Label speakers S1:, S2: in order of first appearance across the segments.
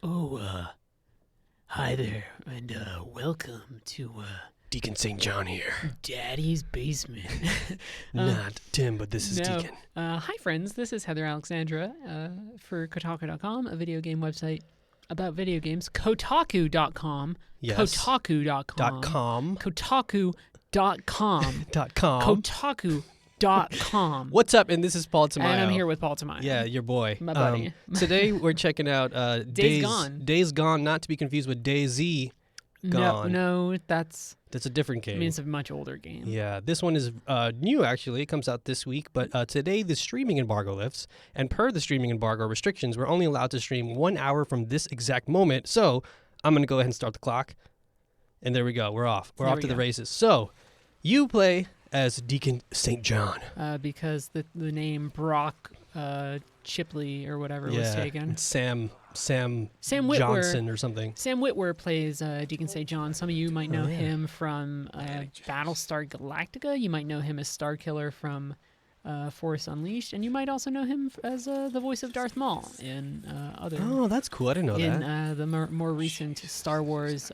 S1: Oh, hi there, and welcome to
S2: Deacon St. John here.
S1: Daddy's Basement.
S2: Not Tim, but this is
S1: no.
S2: Deacon.
S1: Hi, friends. This is Heather Alexandra for Kotaku.com, a video game website about video games. Kotaku.com.
S2: Yes.
S1: Kotaku.com.
S2: .com.
S1: Kotaku.com.
S2: .com.
S1: Kotaku.com.
S2: What's up? And this is Paul Tamayo.
S1: And I'm here with Paul Tamayo.
S2: Yeah, your boy.
S1: My buddy.
S2: Today we're checking out
S1: Days Gone.
S2: Days Gone, not to be confused with DayZ Gone.
S1: No, that's
S2: a different game.
S1: I mean, it's a much older game.
S2: Yeah, this one is new, actually. It comes out this week, but today the streaming embargo lifts, and per the streaming embargo restrictions, we're only allowed to stream 1 hour from this exact moment, so I'm going to go ahead and start the clock, and there we go. We're off. We're off to the races. So, you play as Deacon St. John.
S1: Because the name Brock Chipley or whatever was taken.
S2: Sam
S1: Witwer,
S2: Johnson or something.
S1: Sam Witwer plays Deacon St. John. Some of you might know him from Battlestar Galactica. You might know him as Starkiller from Force Unleashed, and you might also know him as the voice of Darth Maul in other.
S2: Oh, that's cool. I didn't know that.
S1: In the more recent Star Wars,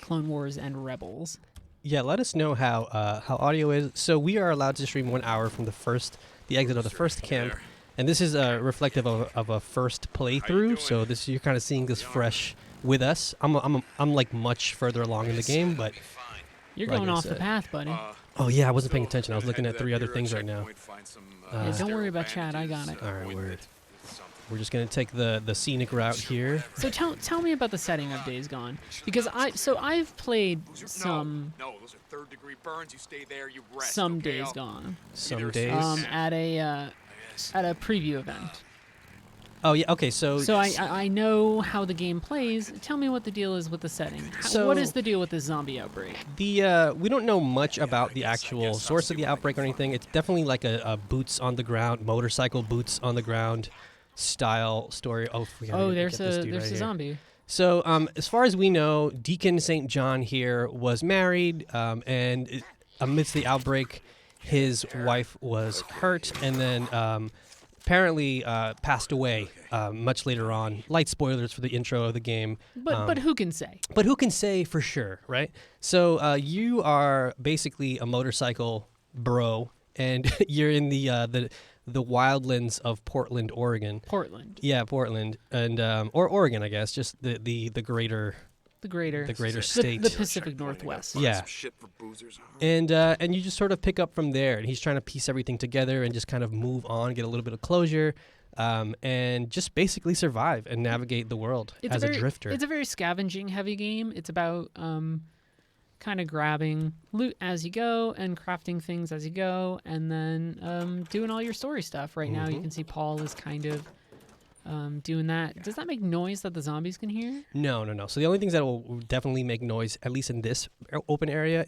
S1: Clone Wars, and Rebels.
S2: Yeah, let us know how audio is. So we are allowed to stream 1 hour from the exit of the first camp. And this is reflective of a first playthrough, so you're kind of seeing this fresh with us. I'm like much further along in the game, but
S1: you're going off the path, buddy.
S2: Oh yeah, I wasn't paying attention. I was looking at 3 other things right now.
S1: Don't worry about chat. I got it.
S2: All right, we're just gonna take the scenic route here.
S1: So tell me about the setting of Days Gone, because I've played some.
S3: No, those are third-degree burns. You stay there. You rest.
S1: Some Days Gone.
S2: Some days.
S1: At a preview event.
S2: Oh yeah, okay. So
S1: I know how the game plays. Tell me what the deal is with the setting. What is the deal with the zombie outbreak?
S2: We don't know much about the actual source of the outbreak or anything. It's definitely like a boots on the ground, motorcycle boots on the ground style story.
S1: There's a zombie.
S2: So as far as we know, Deacon St. John here was married, and amidst the outbreak, his wife was hurt, and then apparently passed away much later on. Light spoilers for the intro of the game.
S1: But who can say?
S2: But who can say for sure, right? So you are basically a motorcycle bro, and you're in the wildlands of Portland, Oregon.
S1: Portland.
S2: Yeah, Portland, and or Oregon, I guess, just the greater. The greater state.
S1: The Pacific Northwest.
S2: Yeah. And you just sort of pick up from there. And he's trying to piece everything together and just kind of move on, get a little bit of closure, and just basically survive and navigate the world as a drifter.
S1: It's a very scavenging heavy game. It's about kind of grabbing loot as you go and crafting things as you go, and then doing all your story stuff. Right now you can see Paul is kind of doing that. Does that make noise that the zombies can hear?
S2: No. So the only things that will definitely make noise, at least in this open area,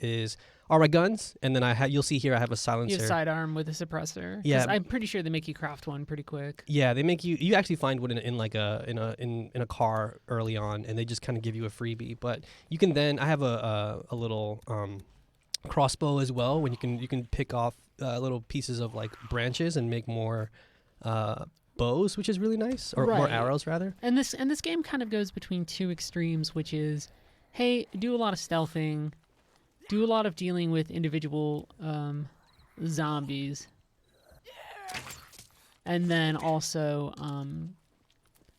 S2: are my guns, and then you'll see here I have a silencer.
S1: You have sidearm with a suppressor.
S2: Yeah,
S1: I'm pretty sure they make you craft one pretty quick.
S2: Yeah, they make you. You actually find one in a car early on, and they just kind of give you a freebie. But you can then I have a little crossbow as well, when you can pick off little pieces of like branches and make more bows, which is really nice, or more arrows rather.
S1: And this game kind of goes between two extremes, which is, hey, do a lot of stealthing, do a lot of dealing with individual zombies, and then also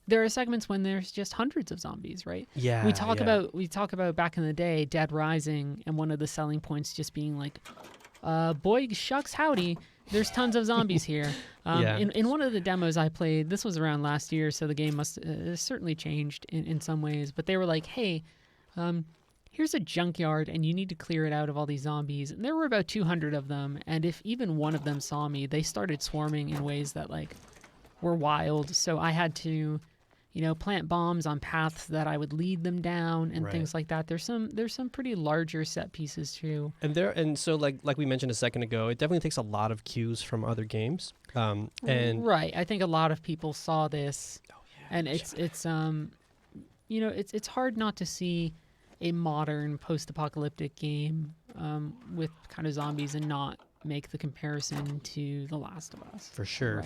S1: there are segments when there's just hundreds of zombies, right?
S2: Yeah.
S1: We talk about back in the day, Dead Rising, and one of the selling points just being like, boy shucks howdy, there's tons of zombies here. In one of the demos I played, this was around last year, so the game must certainly changed in some ways, but they were like, hey, here's a junkyard, and you need to clear it out of all these zombies. And there were about 200 of them, and if even one of them saw me, they started swarming in ways that like were wild, so I had to plant bombs on paths that I would lead them down and things like that. There's some pretty larger set pieces too. And
S2: so like we mentioned a second ago, it definitely takes a lot of cues from other games. And
S1: I think a lot of people saw this, and it's hard not to see a modern post-apocalyptic game with kind of zombies and not make the comparison to The Last of Us.
S2: For sure.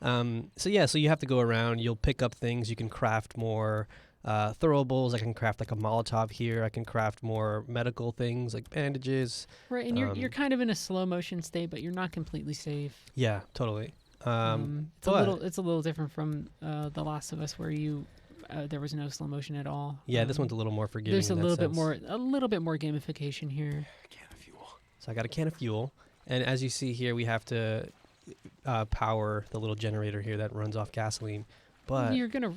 S2: So yeah, so you have to go around. You'll pick up things. You can craft more throwables. I can craft like a Molotov here. I can craft more medical things like bandages.
S1: Right, and you're kind of in a slow motion state, but you're not completely safe.
S2: Yeah, totally.
S1: It's a little different from The Last of Us, where there was no slow motion at all.
S2: Yeah, this one's a little more forgiving.
S1: There's a
S2: in
S1: little
S2: that
S1: bit
S2: sense.
S1: more, a little bit more gamification here.
S3: A can of fuel.
S2: So I got a can of fuel, and as you see here, we have to power the little generator here that runs off gasoline. But
S1: You're gonna,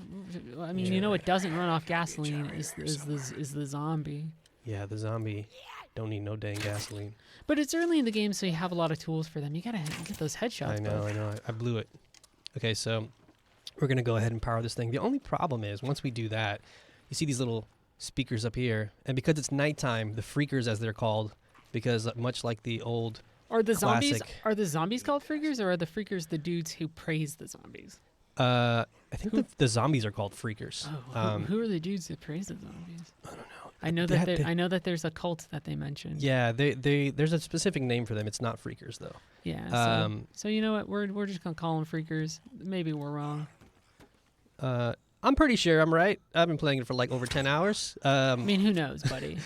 S1: I mean, you know, it doesn't run off gasoline. Is the zombie?
S2: yeah, the zombie don't need no dang gasoline.
S1: But it's early in the game, so you have a lot of tools for them. You gotta get those headshots.
S2: I know. I blew it. Okay, so we're going to go ahead and power this thing. The only problem is, once we do that, you see these little speakers up here. And because it's nighttime, the freakers, as they're called, because much like the old
S1: Are the zombies
S2: classic,
S1: are the zombies called freakers, or are the freakers the dudes who praise the zombies?
S2: I think the zombies are called freakers.
S1: Oh, who are the dudes that praise the zombies?
S2: I don't know.
S1: I know that there's a cult that they mentioned.
S2: Yeah, there's a specific name for them. It's not freakers, though.
S1: Yeah. So you know what? We're just gonna call them freakers. Maybe we're wrong.
S2: I'm pretty sure I'm right. I've been playing it for like over 10 hours.
S1: I mean, who knows, buddy?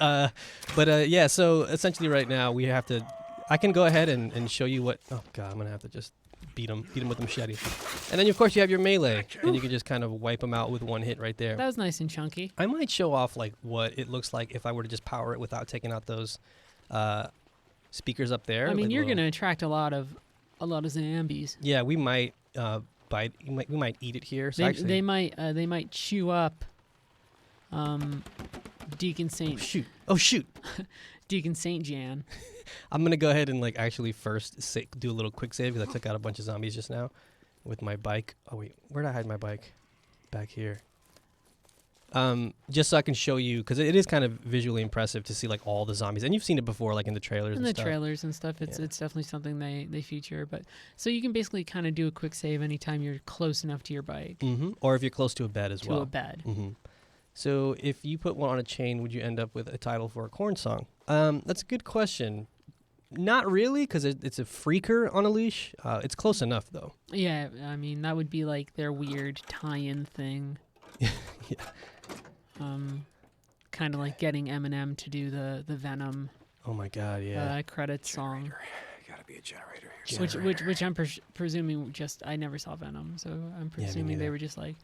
S2: Yeah, so essentially right now we have to, I can go ahead and show you what, oh God, I'm going to have to just beat him with the machete. And then of course you have your melee, and you can just kind of wipe them out with one hit right there.
S1: That was nice and chunky.
S2: I might show off like what it looks like if I were to just power it without taking out those speakers up there.
S1: I mean,
S2: like
S1: you're gonna attract a lot of zombies.
S2: Yeah, we might bite. We might eat it here. So
S1: They might chew up Deacon Saint.
S2: Oh shoot!
S1: Deacon Saint Jan.
S2: I'm gonna go ahead and like actually first do a little quick save because I took out a bunch of zombies just now with my bike. Oh wait, where did I hide my bike? Back here. Just so I can show you, because it is kind of visually impressive to see like all the zombies, and you've seen it before, like in the trailers.
S1: In
S2: and
S1: the
S2: stuff.
S1: trailers and stuff, it's definitely something they feature. But so you can basically kind of do a quick save anytime you're close enough to your bike.
S2: Mm-hmm. Or if you're close to a bed as well.
S1: To a bed.
S2: Mm-hmm. So if you put one on a chain, would you end up with a title for a corn song? That's a good question. Not really, because it's a freaker on a leash. It's close enough, though.
S1: Yeah, I mean, that would be like their weird tie-in thing.
S2: Yeah.
S1: Kind of like getting Eminem to do the Venom.
S2: Oh my God, yeah.
S1: Credit song.
S3: You gotta be a generator here.
S1: Which I'm presuming I never saw Venom, so I'm presuming they were just like,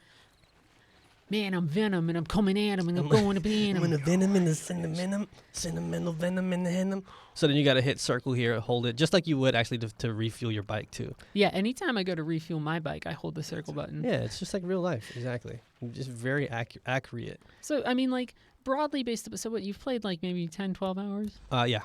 S1: man, I'm Venom and I'm coming at him and I'm going to be in him.
S2: I'm in the venom in the sentimental venom in the venom. So then you got to hit circle here, hold it, just like you would actually to refuel your bike too.
S1: Yeah, anytime I go to refuel my bike, I hold the circle button.
S2: Yeah, it's just like real life, exactly. Just very accurate.
S1: So, I mean, like, broadly based, so what, you've played like maybe 10, 12 hours?
S2: Yeah.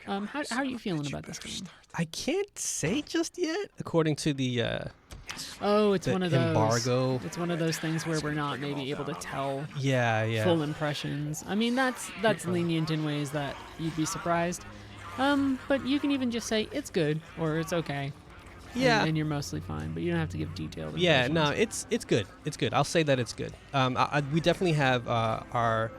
S1: How are you feeling about this game?
S2: I can't say just yet, according to the
S1: it's one of those
S2: embargo.
S1: It's one of those things where we're not maybe able to tell
S2: yeah
S1: full impressions. I mean, that's lenient in ways that you'd be surprised. But you can even just say it's good or it's okay.
S2: Yeah,
S1: and you're mostly fine, but you don't have to give detailed.
S2: Yeah, no, it's good. It's good. I'll say that it's good. We definitely have our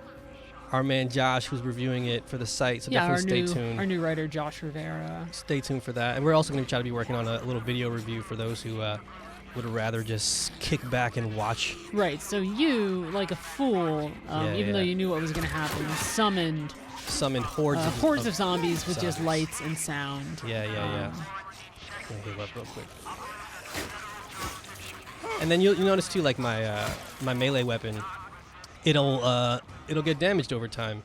S2: man Josh, who's reviewing it for the site, so definitely stay tuned.
S1: Our new writer Josh Rivera.
S2: Stay tuned for that, and we're also going to try to be working on a little video review for those who would rather just kick back and watch.
S1: Right. So you, like a fool, even though you knew what was going to happen, summoned hordes of zombies with just lights and sound.
S2: Yeah. I'm gonna heal up real quick. And then you'll notice too, like my melee weapon, it'll get damaged over time,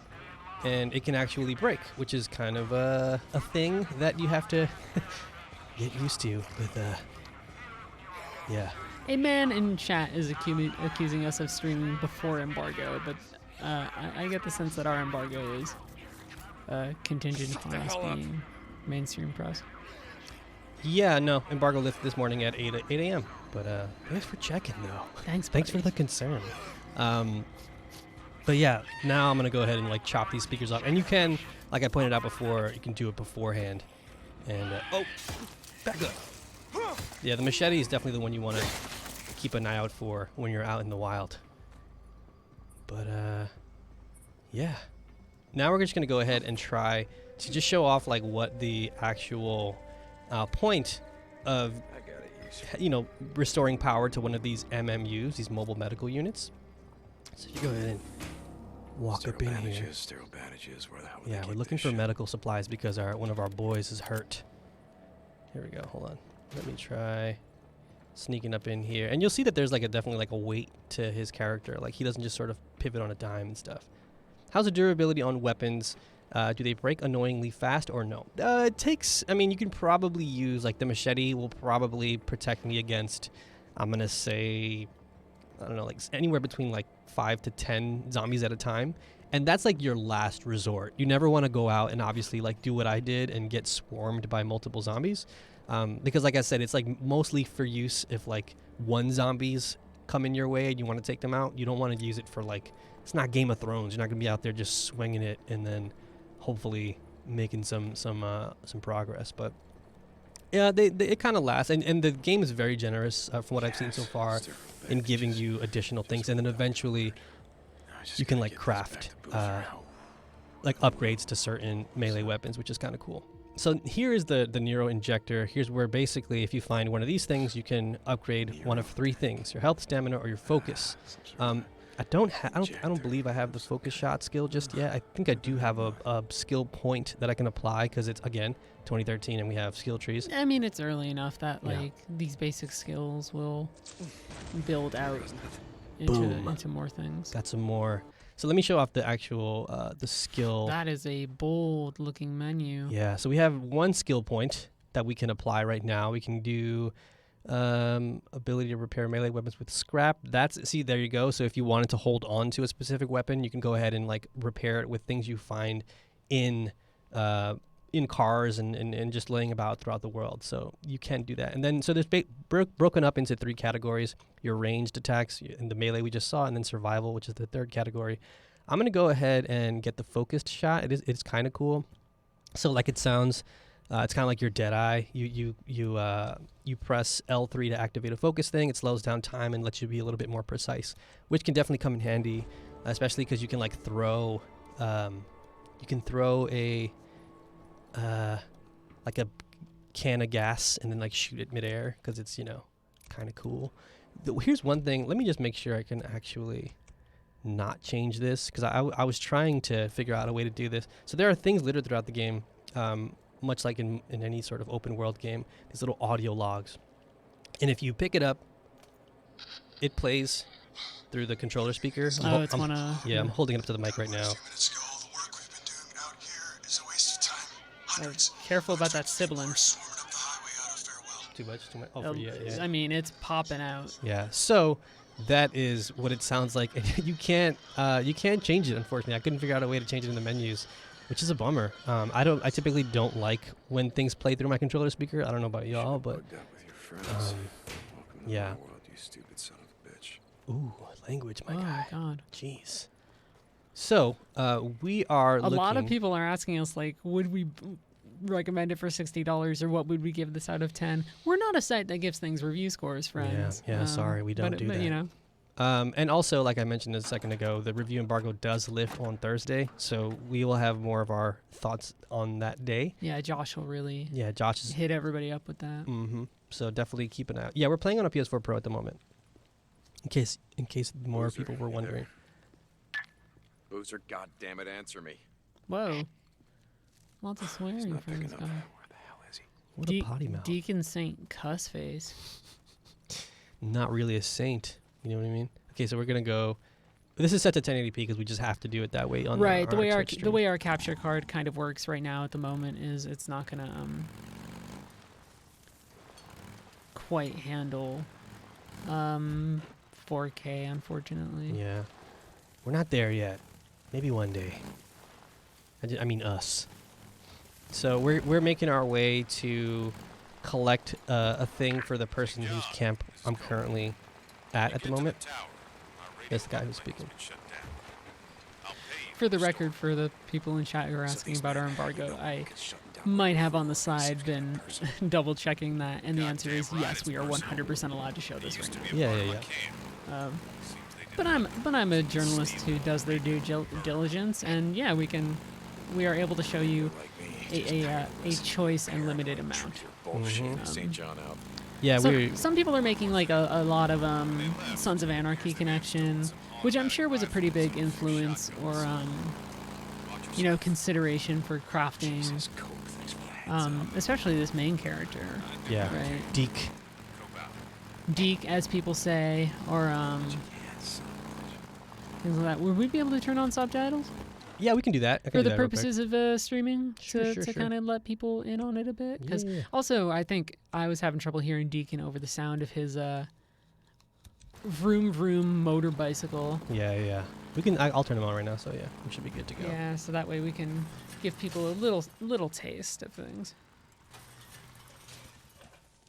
S2: and it can actually break, which is kind of a thing that you have to get used to with yeah.
S1: A man in chat is accusing us of streaming before embargo, but I get the sense that our embargo is contingent on us being mainstream press.
S2: Yeah, no, embargo lifted this morning at 8 a.m. But thanks for checking, though.
S1: Thanks
S2: for the concern. But yeah, now I'm gonna go ahead and like chop these speakers off, and you can, like I pointed out before, you can do it beforehand. And back up. Yeah, the machete is definitely the one you want to keep an eye out for when you're out in the wild. But yeah. Now we're just gonna go ahead and try to just show off like what the actual point of restoring power to one of these MMUs, these mobile medical units. So you go ahead and walk up in here.
S3: Sterile bandages. Where the hell?
S2: Yeah, we're looking for medical supplies because one of our boys is hurt. Here we go. Hold on. Let me try sneaking up in here, and you'll see that there's definitely like a weight to his character. Like he doesn't just sort of pivot on a dime and stuff. How's the durability on weapons? Do they break annoyingly fast or no? It takes. I mean, you can probably use the machete will probably protect me against. I'm gonna say, I don't know, anywhere between 5 to 10 zombies at a time. And that's your last resort. You never want to go out and obviously do what I did and get swarmed by multiple zombies. Because like I said, it's mostly for use if one zombies come in your way and you want to take them out. You don't want to use it for it's not Game of Thrones. You're not going to be out there just swinging it and then hopefully making some progress. But yeah, it kind of lasts. And the game is very generous from what I've seen so far in giving you additional things. And then eventually you can craft upgrades to certain melee weapons, which is kind of cool. So here is the Nero injector. Here's where basically if you find one of these things, you can upgrade one of 3 things: your health, stamina, or your focus. I don't believe I have the focus shot skill just yet. I think I do have a skill point that I can apply because it's, again, 2013 and we have skill trees.
S1: I mean, it's early enough that these basic skills will build out into more things.
S2: That's some more. So let me show off the actual the skill.
S1: That is a bold looking menu.
S2: Yeah, so we have 1 skill point that we can apply right now. We can do ability to repair melee weapons with scrap. See, there you go. So if you wanted to hold on to a specific weapon, you can go ahead and repair it with things you find in cars and just laying about throughout the world. So you can do that. And then so there's broken up into 3 categories: your ranged attacks in the melee we just saw, and then survival, which is the 3rd category. I'm gonna go ahead and get the focused shot. It's kind of cool. So it sounds, it's kind of like your Deadeye. You press L3 to activate a focus thing. It slows down time and lets you be a little bit more precise, which can definitely come in handy, especially because you can throw a a can of gas and then shoot it midair because it's kind of cool. Here's one thing. Let me just make sure I can actually not change this because I was trying to figure out a way to do this. So there are things littered throughout the game, much like in any sort of open world game, these little audio logs. And if you pick it up, it plays through the controller speaker. I'm holding it up to the mic right now.
S1: Careful about that sibling.
S2: Too much. Oh, yeah.
S1: I mean, it's popping out.
S2: Yeah. So that is what it sounds like. You can't change it, unfortunately. I couldn't figure out a way to change it in the menus, which is a bummer. I typically don't like when things play through my controller speaker. I don't know about y'all, but yeah. Ooh, language, my guy.
S1: Oh my God.
S2: Jeez. So we are.
S1: A lot of people are asking us would we recommend it for $60 or what would we give this out of 10? We're not a site that gives things review scores, friends.
S2: Yeah. Sorry, we don't do that. And also, like I mentioned a second ago, the review embargo does lift on Thursday, so we will have more of our thoughts on that day.
S1: Yeah, Josh will really.
S2: Yeah, Josh is
S1: hit everybody up with that.
S2: Mm-hmm. So definitely keep an eye out. Yeah, we're playing on a PS4 Pro at the moment. In case more
S3: Boozer,
S2: people were wondering.
S3: Boozer, goddammit, answer me.
S1: Whoa. Lots of swearing from this guy.
S3: Where the hell is he?
S2: What a potty mouth.
S1: Deacon Saint Cussface.
S2: Not really a saint. You know what I mean? Okay, so we're gonna go. This is set to 1080p because we just have to do it that way on
S1: right.
S2: The
S1: way our capture card kind of works right now at the moment is it's not gonna quite handle 4K, unfortunately.
S2: Yeah, we're not there yet. Maybe one day. I mean us. So we're making our way to collect a thing for the person whose camp I'm currently at the moment. That's the guy who's speaking.
S1: For the record, for the people in chat who are asking about our embargo, I might have on the side been double checking that, and the answer is yes, we are 100% allowed to show this right now.
S2: Yeah.
S1: But I'm a journalist who does their due diligence, and yeah, we are able to show you a choice and limited amount.
S3: St. John out.
S2: Yeah,
S1: some people are making like a lot of Sons of Anarchy connection, which I'm sure was a pretty big influence or you know, consideration for crafting, especially this main character.
S2: Yeah.
S1: Right.
S2: Deke,
S1: as people say, or things like that. Would we be able to turn on subtitles?
S2: Yeah, we can do that.
S1: For the purposes of streaming,
S2: Sure.
S1: to kind of let people in on it a bit. Because
S2: Yeah.
S1: also, I think I was having trouble hearing Deacon over the sound of his vroom vroom motor bicycle.
S2: Yeah. We can. I'll turn them on right now. So yeah, we should be good to go.
S1: Yeah, so that way we can give people a little taste of things.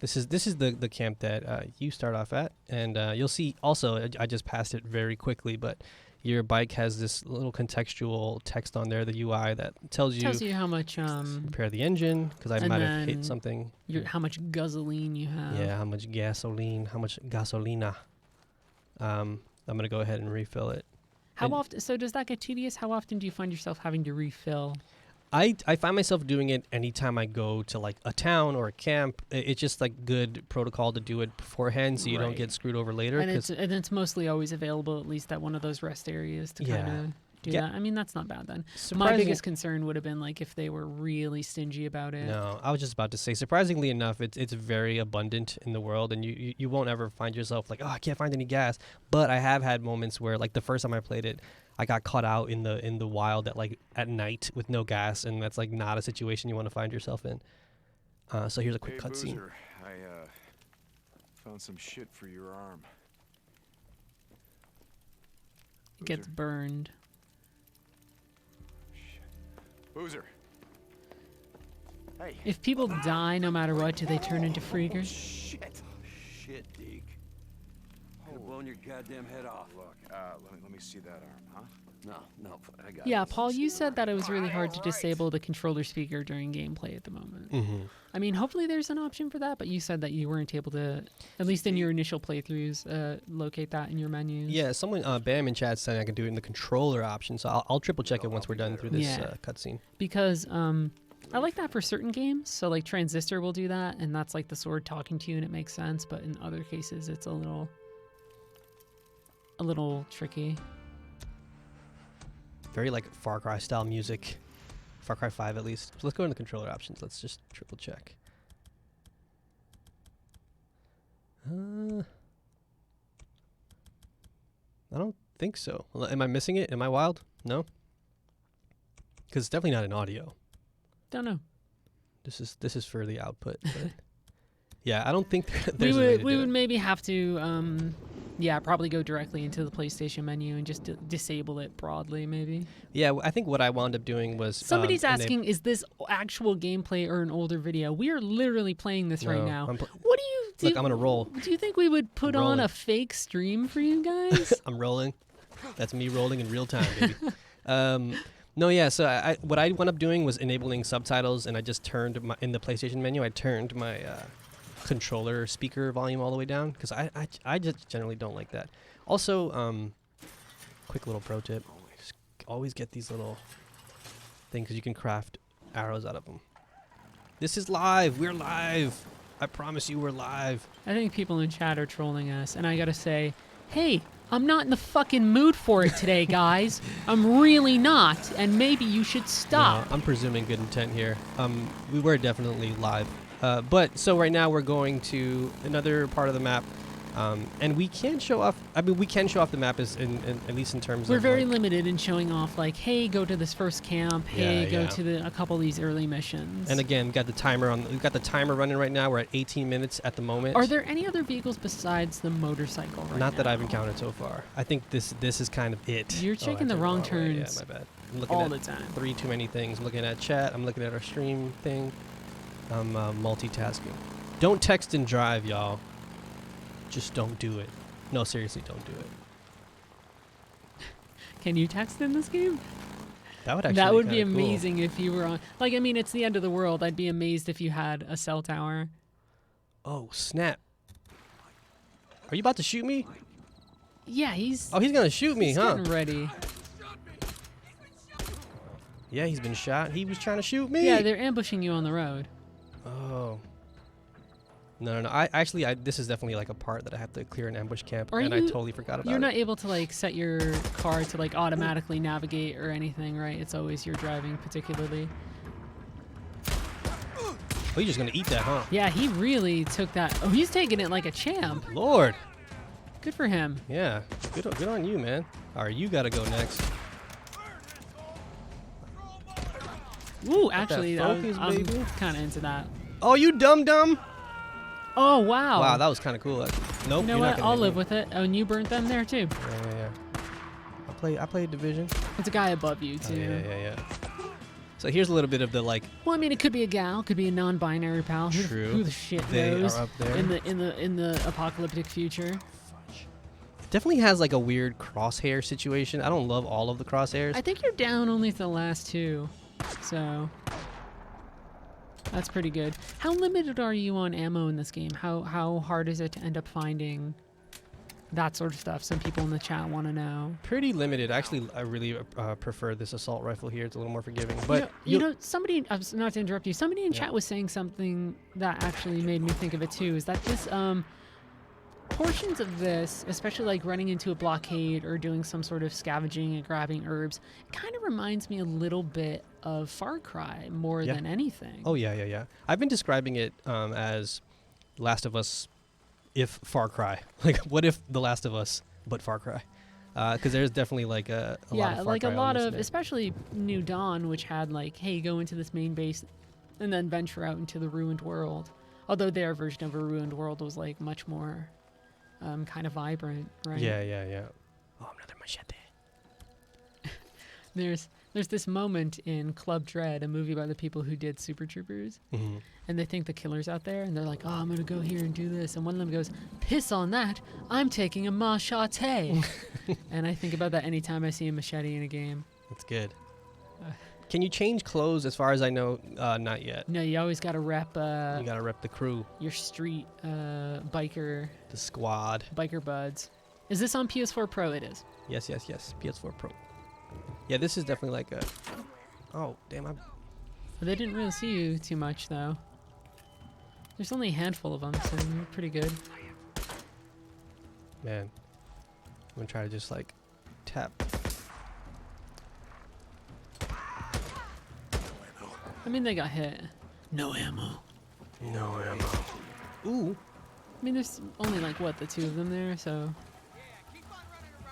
S2: This is the camp that you start off at, and you'll see. Also, I just passed it very quickly, but your bike has this little contextual text on there, the UI that tells you
S1: how much
S2: repair the engine, because I might have hit something.
S1: How much gasoline you have.
S2: Yeah, how much gasolina. I'm gonna go ahead and refill it.
S1: How often? So does that get tedious? How often do you find yourself having to refill?
S2: I find myself doing it anytime I go to like a town or a camp. It's just like good protocol to do it beforehand so you don't get screwed over later.
S1: And it's mostly always available at least at one of those rest areas to kind of do that. I mean, that's not bad then. My biggest concern would have been like if they were really stingy about it.
S2: No, I was just about to say, surprisingly enough, it's very abundant in the world, and you won't ever find yourself like, oh, I can't find any gas. But I have had moments where, like the first time I played it, I got caught out in the wild at night with no gas, and that's like not a situation you want to find yourself in. So here's a quick cutscene.
S3: I found some shit for your arm.
S1: It gets burned.
S3: Boozer. Hey.
S1: If people die no matter what, do they turn into freakers?
S3: Shit, Deke. Could have blown your goddamn head off. Look, let me see that arm, huh? No, I got it.
S1: Yeah, Paul, you said that it was really hard to disable the controller speaker during gameplay at the moment.
S2: Mm-hmm.
S1: I mean, hopefully there's an option for that, but you said that you weren't able to, at least in your initial playthroughs, locate that in your menus.
S2: Yeah, someone, Bam in chat said I can do it in the controller option, so I'll triple check it once we're done through this cutscene.
S1: Because I like that for certain games. So like Transistor will do that, and that's like the sword talking to you, and it makes sense. But in other cases, it's a little tricky.
S2: Very like Far Cry style music. Far Cry 5 at least. So let's go into controller options. Let's just triple check. I don't think so. Am I missing it? Am I wild? No? Because it's definitely not in audio.
S1: Don't know.
S2: This is for the output. But yeah, I don't think there's a way to do
S1: we would
S2: it.
S1: maybe have to probably go directly into the PlayStation menu and just disable it broadly, maybe.
S2: Yeah, I think what I wound up doing was...
S1: Somebody's asking, is this actual gameplay or an older video? We are literally playing this right now. What do you do?
S2: Look, I'm going to roll.
S1: Do you think we would put on a fake stream for you guys?
S2: I'm rolling. That's me rolling in real time, baby. No, yeah, so what I wound up doing was enabling subtitles, and I just turned in the PlayStation menu, I turned my... controller speaker volume all the way down, because I just generally don't like that. Also, quick little pro tip, just always get these little things because you can craft arrows out of them. This is live. We're live. I promise you we're live.
S1: I think people in chat are trolling us, and I gotta say, hey, I'm not in the fucking mood for it today, guys. I'm really not, and maybe you should stop.
S2: No, I'm presuming good intent here. We were definitely live. But so right now we're going to another part of the map, and we can show off. I mean, we can show off the map as at least in terms.
S1: We're
S2: of
S1: very limited in showing off. Like, hey, go to this first camp. Hey, go to a couple of these early missions.
S2: And again, we've got the timer running right now. We're at 18 minutes at the moment.
S1: Are there any other vehicles besides the motorcycle?
S2: Not that I've encountered so far. I think this is kind of it.
S1: You're taking the wrong turns.
S2: Yeah, my bad. I'm looking
S1: all
S2: at
S1: the time.
S2: 3 too many things. I'm looking at chat. I'm looking at our stream thing. I'm multitasking. Don't text and drive, y'all. Just don't do it. No, seriously, don't do it.
S1: Can you text in this game?
S2: That would actually
S1: That would be
S2: cool.
S1: amazing if you were on. Like, I mean, it's the end of the world. I'd be amazed if you had a cell tower.
S2: Oh, snap. Are you about to shoot me?
S1: Yeah, he's...
S2: Oh, he's going to shoot me, huh?
S1: Getting ready.
S2: Yeah, he's been shot. He was trying to shoot me.
S1: Yeah, they're ambushing you on the road.
S2: Oh. No. This is definitely like a part that I have to clear an ambush camp,
S1: I
S2: totally forgot about it.
S1: You're not able to like set your car to like automatically navigate or anything, right? It's always your driving, particularly.
S2: Oh, you're just gonna eat that, huh?
S1: Yeah, he really took that. Oh, he's taking it like a champ.
S2: Lord.
S1: Good for him.
S2: Yeah. Good on you, man. All right, you gotta go next.
S1: Ooh, actually,
S2: focus,
S1: I'm
S2: baby.
S1: kind of into that.
S2: Oh, you dumb.
S1: Oh, wow.
S2: Wow, that was kind of cool. Nope.
S1: You know what? I'll live with it. Oh, and you burnt them there too.
S2: Yeah. I played Division.
S1: It's a guy above you too.
S2: Oh, yeah. So here's a little bit of the like.
S1: Well, I mean, it could be a gal, could be a non-binary pal.
S2: True.
S1: Who the shit
S2: They
S1: knows?
S2: are up there.
S1: In the apocalyptic future.
S2: Definitely has like a weird crosshair situation. I don't love all of the crosshairs.
S1: I think you're down only to the last two, so that's pretty good. How limited are you on ammo in this game? How hard is it to end up finding that sort of stuff? Some people in the chat want to know.
S2: Pretty limited. Actually, I really prefer this assault rifle here. It's a little more forgiving. But
S1: you know, somebody, not to interrupt you, somebody in chat was saying something that actually made me think of it too. Is that this portions of this, especially like running into a blockade or doing some sort of scavenging and grabbing herbs, kind of reminds me a little bit of Far Cry more than anything.
S2: Oh yeah. I've been describing it as Last of Us if Far Cry. Like, what if The Last of Us but Far Cry? Because there's definitely like a lot of Far
S1: like
S2: Cry
S1: a lot
S2: elements
S1: of,
S2: in it.
S1: especially New Dawn, which had like, hey, go into this main base and then venture out into the ruined world. Although their version of a ruined world was like much more kind of vibrant, right?
S2: Yeah. Oh, another machete.
S1: There's this moment in Club Dread, a movie by the people who did Super Troopers, and they think the killer's out there, and they're like, oh, I'm going to go here and do this. And one of them goes, piss on that, I'm taking a machete. And I think about that anytime I see a machete in a game.
S2: That's good. Can you change clothes? As far as I know, not yet.
S1: No, you always got to rep
S2: You got to rep the crew.
S1: your street biker buds. Is this on PS4 Pro? It is.
S2: Yes. PS4 Pro. Yeah, this is definitely like a... Oh, damn.
S1: But they didn't really see you too much, though. There's only a handful of them, so you're pretty good.
S2: Man. I'm going to try to just, like, tap.
S1: I mean, they got hit. No ammo.
S2: Ooh.
S1: I mean, there's only, like, what, the two of them there, so...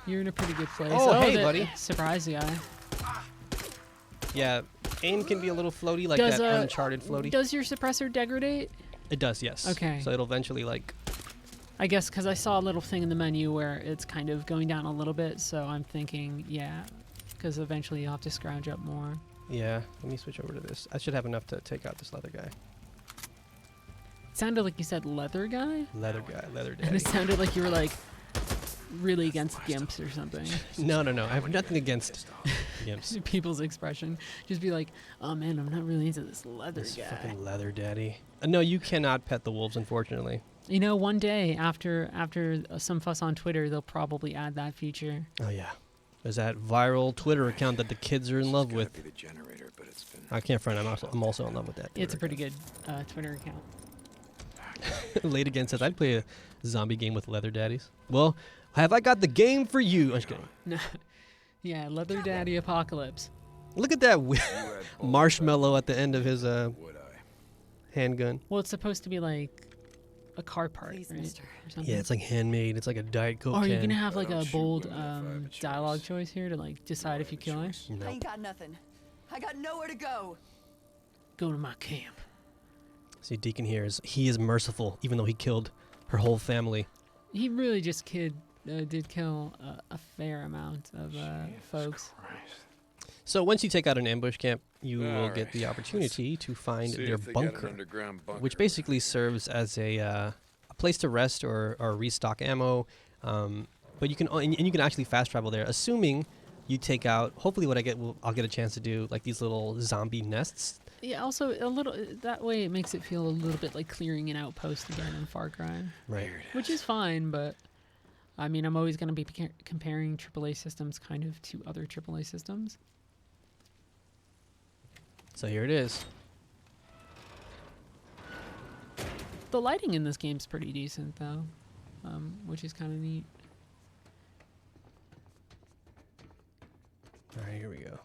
S1: You're in a pretty good place.
S2: Oh, hey, buddy.
S1: Surprise guy.
S2: Yeah, aim can be a little floaty, like that Uncharted floaty.
S1: Does your suppressor degrade?
S2: It does, yes.
S1: Okay.
S2: So it'll eventually, like...
S1: I guess because I saw a little thing in the menu where it's kind of going down a little bit, so I'm thinking, yeah, because eventually you'll have to scrounge up more.
S2: Yeah, let me switch over to this. I should have enough to take out this leather guy.
S1: It sounded like you said leather guy?
S2: Leather daddy.
S1: And it sounded like you were, like, really against gimps or something.
S2: No. I have nothing against gimps.
S1: People's expression. Just be like, oh man, I'm not really into this leather
S2: This
S1: guy.
S2: fucking leather daddy. No, you cannot pet the wolves, unfortunately.
S1: You know, one day after some fuss on Twitter, they'll probably add that feature.
S2: Oh, yeah. There's that viral Twitter account that the kids are in love with.
S3: Be the generator, but it's been...
S2: I can't front. I'm also in love with that.
S1: It's a pretty good Twitter account.
S2: Late Again says, I'd play a zombie game with leather daddies. Well, have I got the game for you? I'm just kidding.
S1: No. Yeah, Leather Daddy Apocalypse.
S2: Look at that marshmallow at the end of his handgun.
S1: Well, it's supposed to be like a car part,
S4: Please,
S1: right?
S4: mister.
S1: Or something.
S2: Yeah, it's like handmade. It's like a Diet Coke
S1: Oh, are you
S2: can.
S1: gonna have like
S3: I
S1: a
S3: don't shoot
S1: bold
S3: women if I have a choice.
S1: dialogue choice here to like decide if you kill her?
S2: No.
S4: I ain't got nothing. I got nowhere to go.
S1: Go to my camp.
S2: See, Deacon here he is merciful, even though he killed her whole family.
S1: He really just did kill a fair amount of folks.
S2: So once you take out an ambush camp, you will
S3: All
S2: get the
S3: right,
S2: opportunity to find
S3: See
S2: their
S3: if they got an
S2: bunker,
S3: underground bunker.
S2: which basically serves as a place to rest or restock ammo. But you can and you can actually fast travel there, assuming you take out. Hopefully, what I'll get a chance to do like these little zombie nests.
S1: Yeah, also a little that way it makes it feel a little bit like clearing an outpost again in Far Cry,
S2: Right.
S1: which is fine. But I mean, I'm always going to be comparing AAA systems kind of to other AAA systems.
S2: So here it is.
S1: The lighting in this game's pretty decent though, which is kind of neat.
S2: All right, here we go.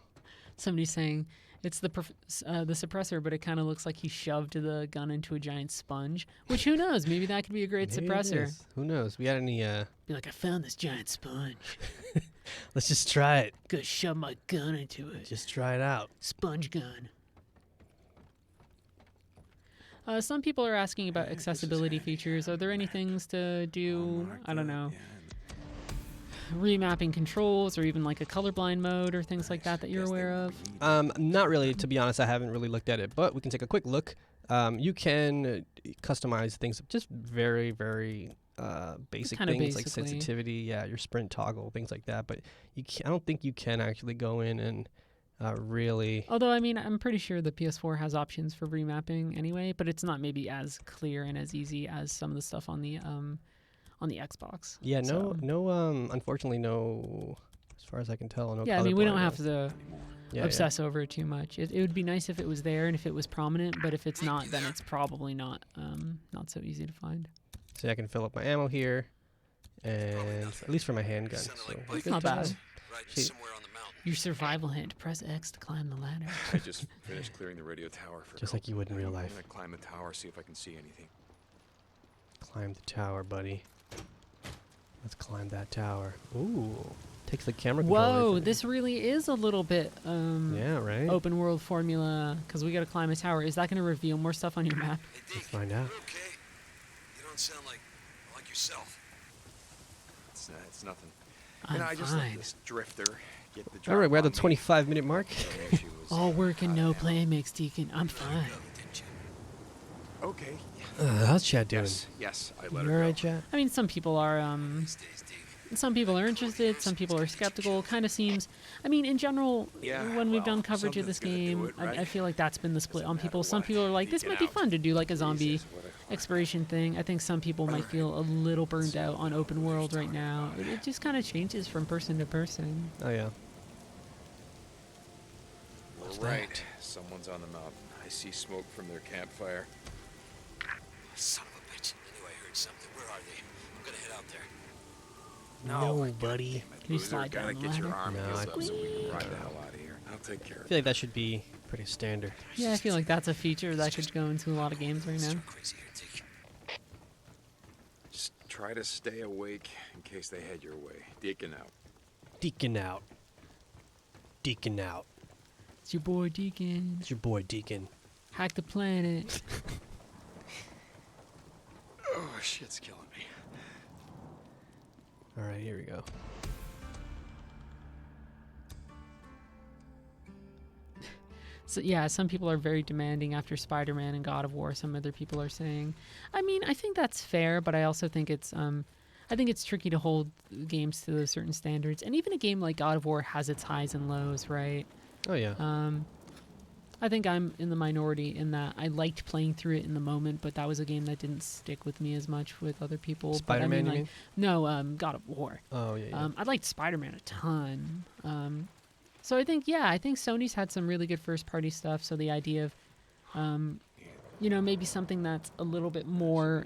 S1: Somebody's saying it's the suppressor, but it kind of looks like he shoved the gun into a giant sponge. Which, who knows? Maybe that could be a great
S2: Maybe it
S1: suppressor.
S2: is. Who knows? We had any?
S1: Be like, I found this giant sponge.
S2: Let's just try it.
S1: Go shove my gun into it.
S2: Just try it out.
S1: Sponge gun. Some people are asking about accessibility features. Are there any things to do? I don't know. Remapping controls, or even like a colorblind mode, or things like that you're aware of?
S2: Not really. To be honest, I haven't really looked at it, but we can take a quick look. You can customize things, just very, very basic
S1: Kinda
S2: things like
S1: basically.
S2: sensitivity, your sprint toggle, things like that. But I don't think you can actually go in and really.
S1: Although, I mean, I'm pretty sure the PS4 has options for remapping anyway, but it's not maybe as clear and as easy as some of the stuff on the Xbox.
S2: Yeah,
S1: So-
S2: unfortunately, no. As far as I can tell, no.
S1: Yeah, I mean, we don't
S2: colorblind,
S1: have to
S2: yeah,
S1: obsess over it too much. It would be nice if it was there and if it was prominent, but if it's not, then it's probably not so easy to find.
S2: So I can fill up my ammo here, and at least for my handgun. So we're
S1: It's
S2: good
S1: not
S2: to go.
S1: bad.
S2: See-
S3: somewhere on the mountain.
S1: Your survival hint. Press X to climb the ladder.
S3: I just finished clearing the radio tower for
S2: Just like you would in real life.
S3: I'm gonna climb the tower, see if I can see anything.
S2: Climb the tower, buddy. Let's climb that tower. Ooh, takes the camera controller.
S1: Whoa, this really is a little bit
S2: Yeah, right.
S1: open world formula, because we got to climb a tower. Is that going to reveal more stuff on your map?
S2: Let's find out.
S3: Okay. You don't sound like yourself. It's nothing.
S1: I'm
S3: I just
S1: fine.
S3: let this drifter get the
S2: All
S3: drop
S2: right, we're at the
S3: on me.
S2: 25-minute mark.
S3: I know she was
S1: All work and
S3: out
S1: no
S3: of
S1: play
S3: ammo.
S1: makes Deacon. I'm fine.
S3: Okay.
S2: How's Chad doing?
S3: Yes, I
S2: You
S3: let
S2: all
S3: her
S2: right,
S3: go.
S2: Chad?
S1: I mean, some people are interested, some people are skeptical. Kind of seems, I mean, in general,
S3: Yeah,
S1: when we've
S3: well,
S1: done coverage of this
S3: something's gonna do
S1: game,
S3: it, right?
S1: I feel like that's been the split
S3: Doesn't
S1: on
S3: matter
S1: people. Some
S3: what.
S1: people are like, this
S3: Leak it
S1: might be
S3: out.
S1: fun to do like a zombie
S3: Jesus, what a-
S1: exploration thing. I think some people might feel a little burned out on open world right now. It just kind of changes from person to person.
S2: Oh yeah.
S3: We're right. Someone's on the mountain. I see smoke from their campfire.
S5: Son of a bitch. I knew I heard something. Where are they? I'm gonna head out there.
S2: No, buddy.
S1: Can you slide
S3: Gotta
S1: down the
S3: get your
S1: ladder?
S3: arm
S2: No,
S3: healed
S2: I-
S3: up so we can ride the hell out of here. I'll take care
S2: I
S3: of
S2: feel
S3: it.
S2: like that should be pretty standard.
S1: Yeah, I feel like that's a feature that could go into a lot of games right now.
S5: Crazy here, Dick.
S3: Just try to stay awake in case they head your way. Deacon out.
S2: Deacon out. Deacon out.
S1: It's your boy Deacon.
S2: It's your boy Deacon.
S1: Hack the planet.
S3: Oh, shit's killing me.
S2: All right, here we go.
S1: So yeah, some people are very demanding after Spider-Man and God of War. Some other people are saying, I mean, I think that's fair, but I also think it's tricky to hold games to those certain standards. And even a game like God of War has its highs and lows, right?
S2: Oh yeah.
S1: I think I'm in the minority in that I liked playing through it in the moment, but that was a game that didn't stick with me as much with other people.
S2: Spider-Man,
S1: but I
S2: you
S1: mean,
S2: mean?
S1: No, God of War.
S2: Oh yeah.
S1: I liked Spider-Man a ton. So I think Sony's had some really good first-party stuff. So the idea of, maybe something that's a little bit more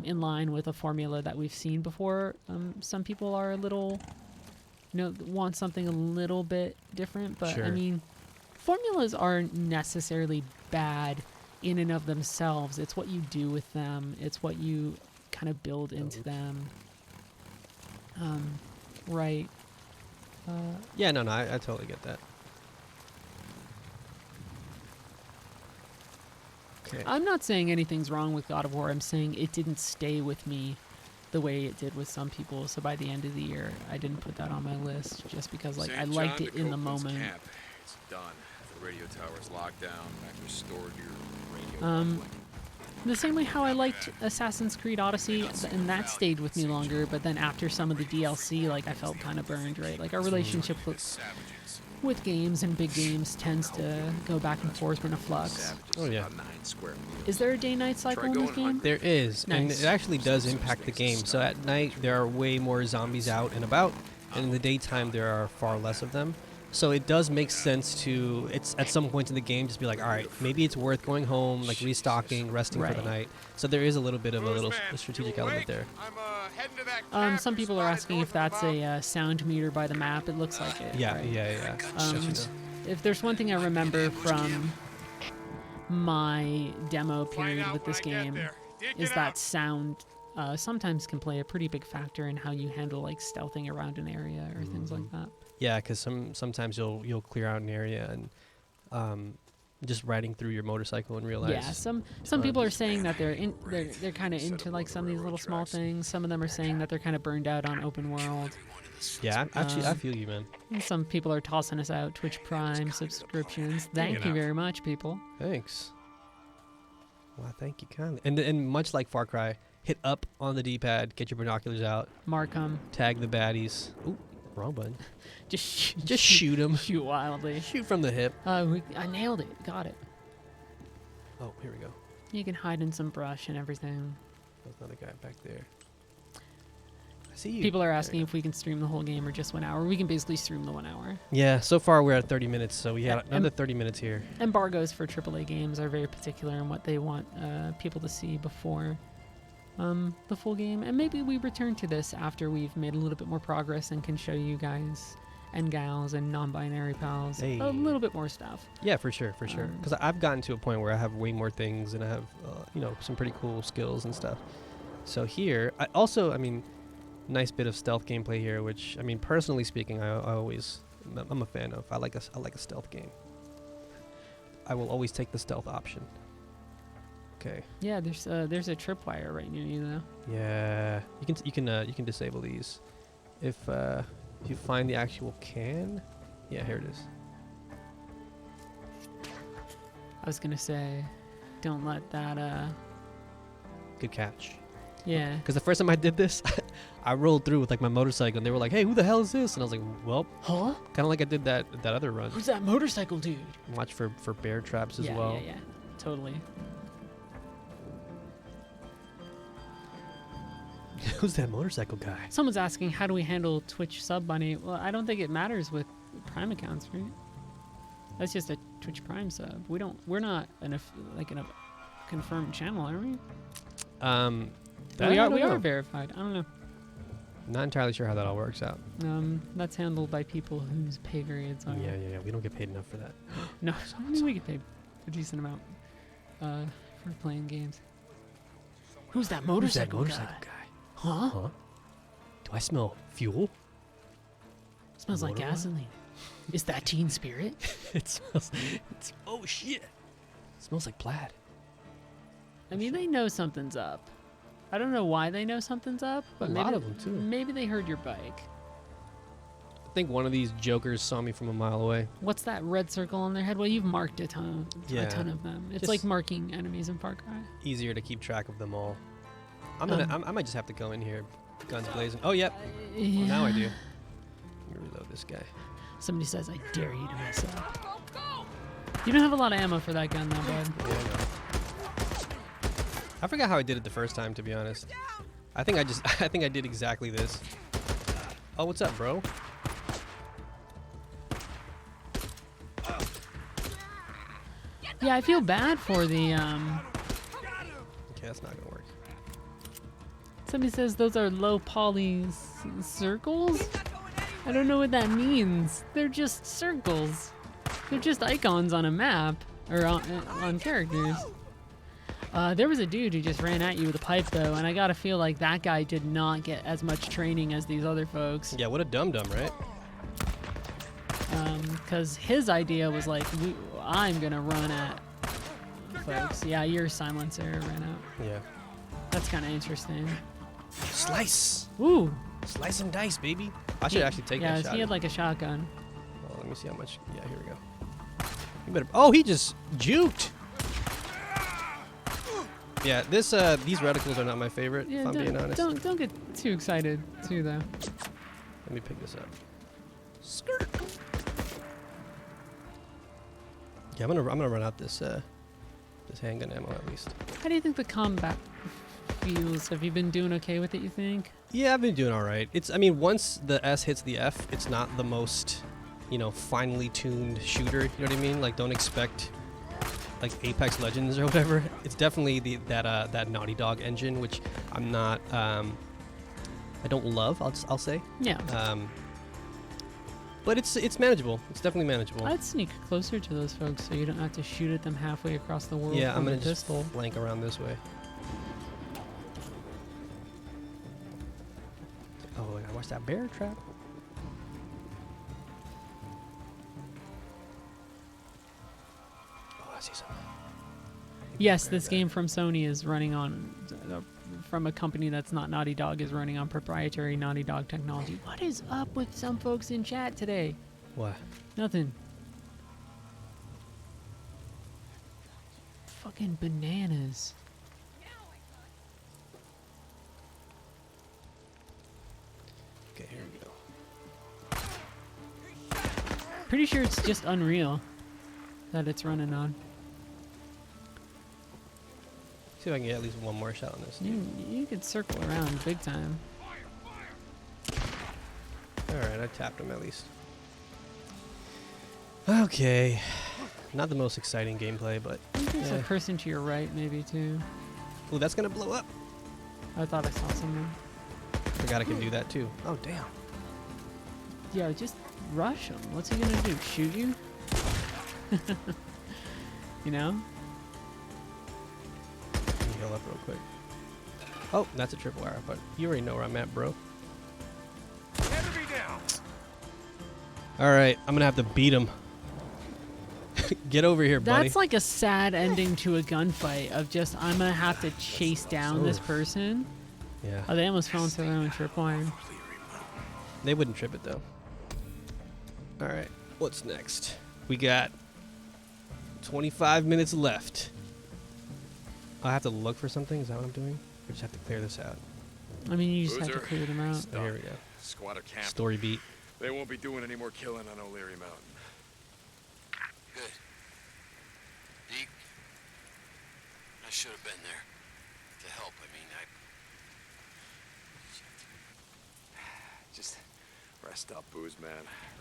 S1: in line with a formula that we've seen before. Some people are a little, want something a little bit different. But
S2: Sure.
S1: I mean, formulas aren't necessarily bad in and of themselves. It's what you do with them. It's what you kind of build into them. Right.
S2: Yeah, no, I totally get that. Okay.
S1: I'm not saying anything's wrong with God of War. I'm saying it didn't stay with me the way it did with some people. So by the end of the year, I didn't put that on my list just because I
S3: St.
S1: liked
S3: John
S1: it
S3: to
S1: in the
S3: Copeland's
S1: moment.
S3: Camp. It's done. The radio tower's locked down. I've restored your radio.
S1: Um, The same way how I liked Assassin's Creed Odyssey, and that stayed with me longer, but then after some of the DLC, I felt kind of burned, right? Like, our relationship with games and big games tends to go back and forth in a flux.
S2: Oh, yeah.
S3: About 9 square meters.
S1: Is there a day-night cycle in this game?
S2: There is, and
S1: Nice.
S2: it actually does impact the game. So at night there are way more zombies out and about, and in the daytime there are far less of them. So it does make sense to, it's at some points in the game, just be like, all right, maybe it's worth going home, like restocking, resting for the
S1: Right.
S2: night. So there is a little bit of a strategic element there.
S1: Some people are asking if that's a sound meter by the map. It looks like it.
S2: Yeah,
S1: right?
S2: yeah.
S1: If there's one thing I remember from my demo period with this game, is that sound sometimes can play a pretty big factor in how you handle like stealthing around an area or things like that.
S2: Yeah, because sometimes you'll clear out an area and just riding through your motorcycle and realize.
S1: Yeah, some people are saying that they're kind of into like some of these little small things. Some of them are saying that they're kind of burned out on open world.
S2: Yeah, actually, I feel you, man.
S1: And some people are tossing us out Twitch Prime subscriptions. Thank you very much, people.
S2: Thanks. Well, thank you kindly. And much like Far Cry, hit up on the D-pad, get your binoculars out,
S1: Mark 'em.
S2: tag the baddies. Ooh, wrong button.
S1: Just
S2: shoot them.
S1: Shoot wildly.
S2: Shoot from the hip.
S1: I nailed it. Got it.
S2: Oh, here we go.
S1: You can hide in some brush and everything.
S2: There's another guy back there. I see you.
S1: People are asking if we can stream the whole game or just 1 hour. We can basically stream the 1 hour.
S2: Yeah, so far we're at 30 minutes, so we had another 30 minutes here.
S1: Embargoes for AAA games are very particular in what they want people to see before the full game. And maybe we return to this after we've made a little bit more progress and can show you guys and gals and non-binary pals a little bit more stuff.
S2: Yeah, for sure. Because I've gotten to a point where I have way more things and I have, some pretty cool skills and stuff. So here, I mean, nice bit of stealth gameplay here, which, I mean, personally speaking, I'm a fan of. I like a stealth game. I will always take the stealth option. Okay.
S1: Yeah, there's a tripwire right near you though.
S2: Yeah, you can disable these if you find the actual can. Yeah, here it is.
S1: I was gonna say, don't let that.
S2: Good catch.
S1: Yeah.
S2: Because the first time I did this, I rolled through with like my motorcycle, and they were like, "Hey, who the hell is this?" And I was like, "Well,
S1: huh?
S2: Kind of like I did that other run."
S1: Who's that motorcycle dude?
S2: Watch for bear traps as well.
S1: Yeah, totally.
S2: Who's that motorcycle guy?
S1: Someone's asking, how do we handle Twitch sub money? Well, I don't think it matters with Prime accounts, right? That's just a Twitch Prime sub. We're not a confirmed channel, are we? We are verified. I don't know.
S2: Not entirely sure how that all works out.
S1: That's handled by people whose pay grades are.
S2: Yeah. We don't get paid enough for that.
S1: No, I mean, we get paid a decent amount for playing games. Who's that motorcycle guy? Huh?
S2: Do I smell fuel?
S1: Smells like gasoline. Is that Teen Spirit?
S2: It smells. Oh shit! It smells like plaid.
S1: I mean, they know something's up. I don't know why they know something's up, but
S2: A lot of them too.
S1: Maybe they heard your bike.
S2: I think one of these jokers saw me from a mile away.
S1: What's that red circle on their head? Well, you've marked a ton
S2: Yeah.
S1: of them. It's
S2: Just
S1: like marking enemies in Far Cry.
S2: Easier to keep track of them all. I might just have to go in here, guns blazing. Oh, yep.
S1: Yeah.
S2: Well, now I do. Let me reload this guy.
S1: Somebody says, I dare you to mess up. You don't have a lot of ammo for that gun, though, bud.
S2: Yeah, I know. I forgot how I did it the first time, to be honest. I think I did exactly this. Oh, what's up, bro?
S1: Yeah, I feel bad for the,
S2: Okay, that's not gonna work.
S1: Somebody says those are low poly circles? I don't know what that means. They're just circles. They're just icons on a map, or on characters. There was a dude who just ran at you with a pipe, though, and I gotta feel like that guy did not get as much training as these other folks.
S2: Yeah, what a dum-dum, right?
S1: Because his idea was like, I'm gonna run at folks. Yeah, your silencer ran out.
S2: Yeah.
S1: That's kind of interesting.
S2: Slice!
S1: Ooh!
S2: Slice and dice, baby. I should actually take that
S1: Yeah,
S2: shot.
S1: he had like a shotgun.
S2: Oh, let me see how much. Yeah, here we go. You better. Oh, he just juked. Yeah, these reticles are not my favorite.
S1: Yeah,
S2: if I'm being honest.
S1: don't get too excited too, though.
S2: Let me pick this up. Skirt. Yeah, I'm gonna run out this handgun ammo at least.
S1: How do you think the combat feels? Have you been doing okay with it, you think?
S2: Yeah, I've been doing all right. I mean, once the S hits the F, it's not the most finely tuned shooter. You know what I mean? Like, don't expect like Apex Legends or whatever. It's definitely that Naughty Dog engine, which I'm not. I don't love. I'll say.
S1: Yeah.
S2: But it's manageable. It's definitely manageable.
S1: I'd sneak closer to those folks so you don't have to shoot at them halfway across the world.
S2: Yeah, I'm gonna
S1: a pistol.
S2: just flank around this way. Oh, I gotta watch that bear trap. Oh, I see something.
S1: Yes, this game from Sony is running on, from a company that's not Naughty Dog, is running on proprietary Naughty Dog technology. What is up with some folks in chat today?
S2: What?
S1: Nothing. Fucking bananas.
S2: Okay, here we go.
S1: Pretty sure it's just Unreal that it's running on.
S2: See if I can get at least one more shot on this.
S1: You could circle around big time.
S2: Alright, I tapped him at least. Okay. Not the most exciting gameplay, but...
S1: I think there's a person to your right, maybe, too.
S2: Ooh, that's gonna blow up.
S1: I thought I saw someone.
S2: Forgot I could do that, too. Oh, damn.
S1: Yeah, just rush him. What's he gonna do? Shoot you? You know?
S2: Let me heal up real quick. Oh, that's a triple arrow, but you already know where I'm at, bro.
S3: Enemy down.
S2: Alright, I'm gonna have to beat him. Get over here, buddy.
S1: That's like a sad ending to a gunfight of just, I'm gonna have to chase down this person.
S2: Yeah.
S1: Oh, they almost fell into their own tripwire.
S2: They wouldn't trip it, though. Alright, what's next? We got 25 minutes left. I have to look for something? Is that what I'm doing? Or just have to clear this out?
S1: I mean, you just have to
S3: Boozer.
S1: clear them out.
S2: Oh, here we go.
S3: Squatter camp.
S2: Story beat.
S3: They won't be doing any more killing on O'Leary Mountain.
S5: Good. Deke, I should have been there. To help, I mean,
S3: Just rest up, Booze, man.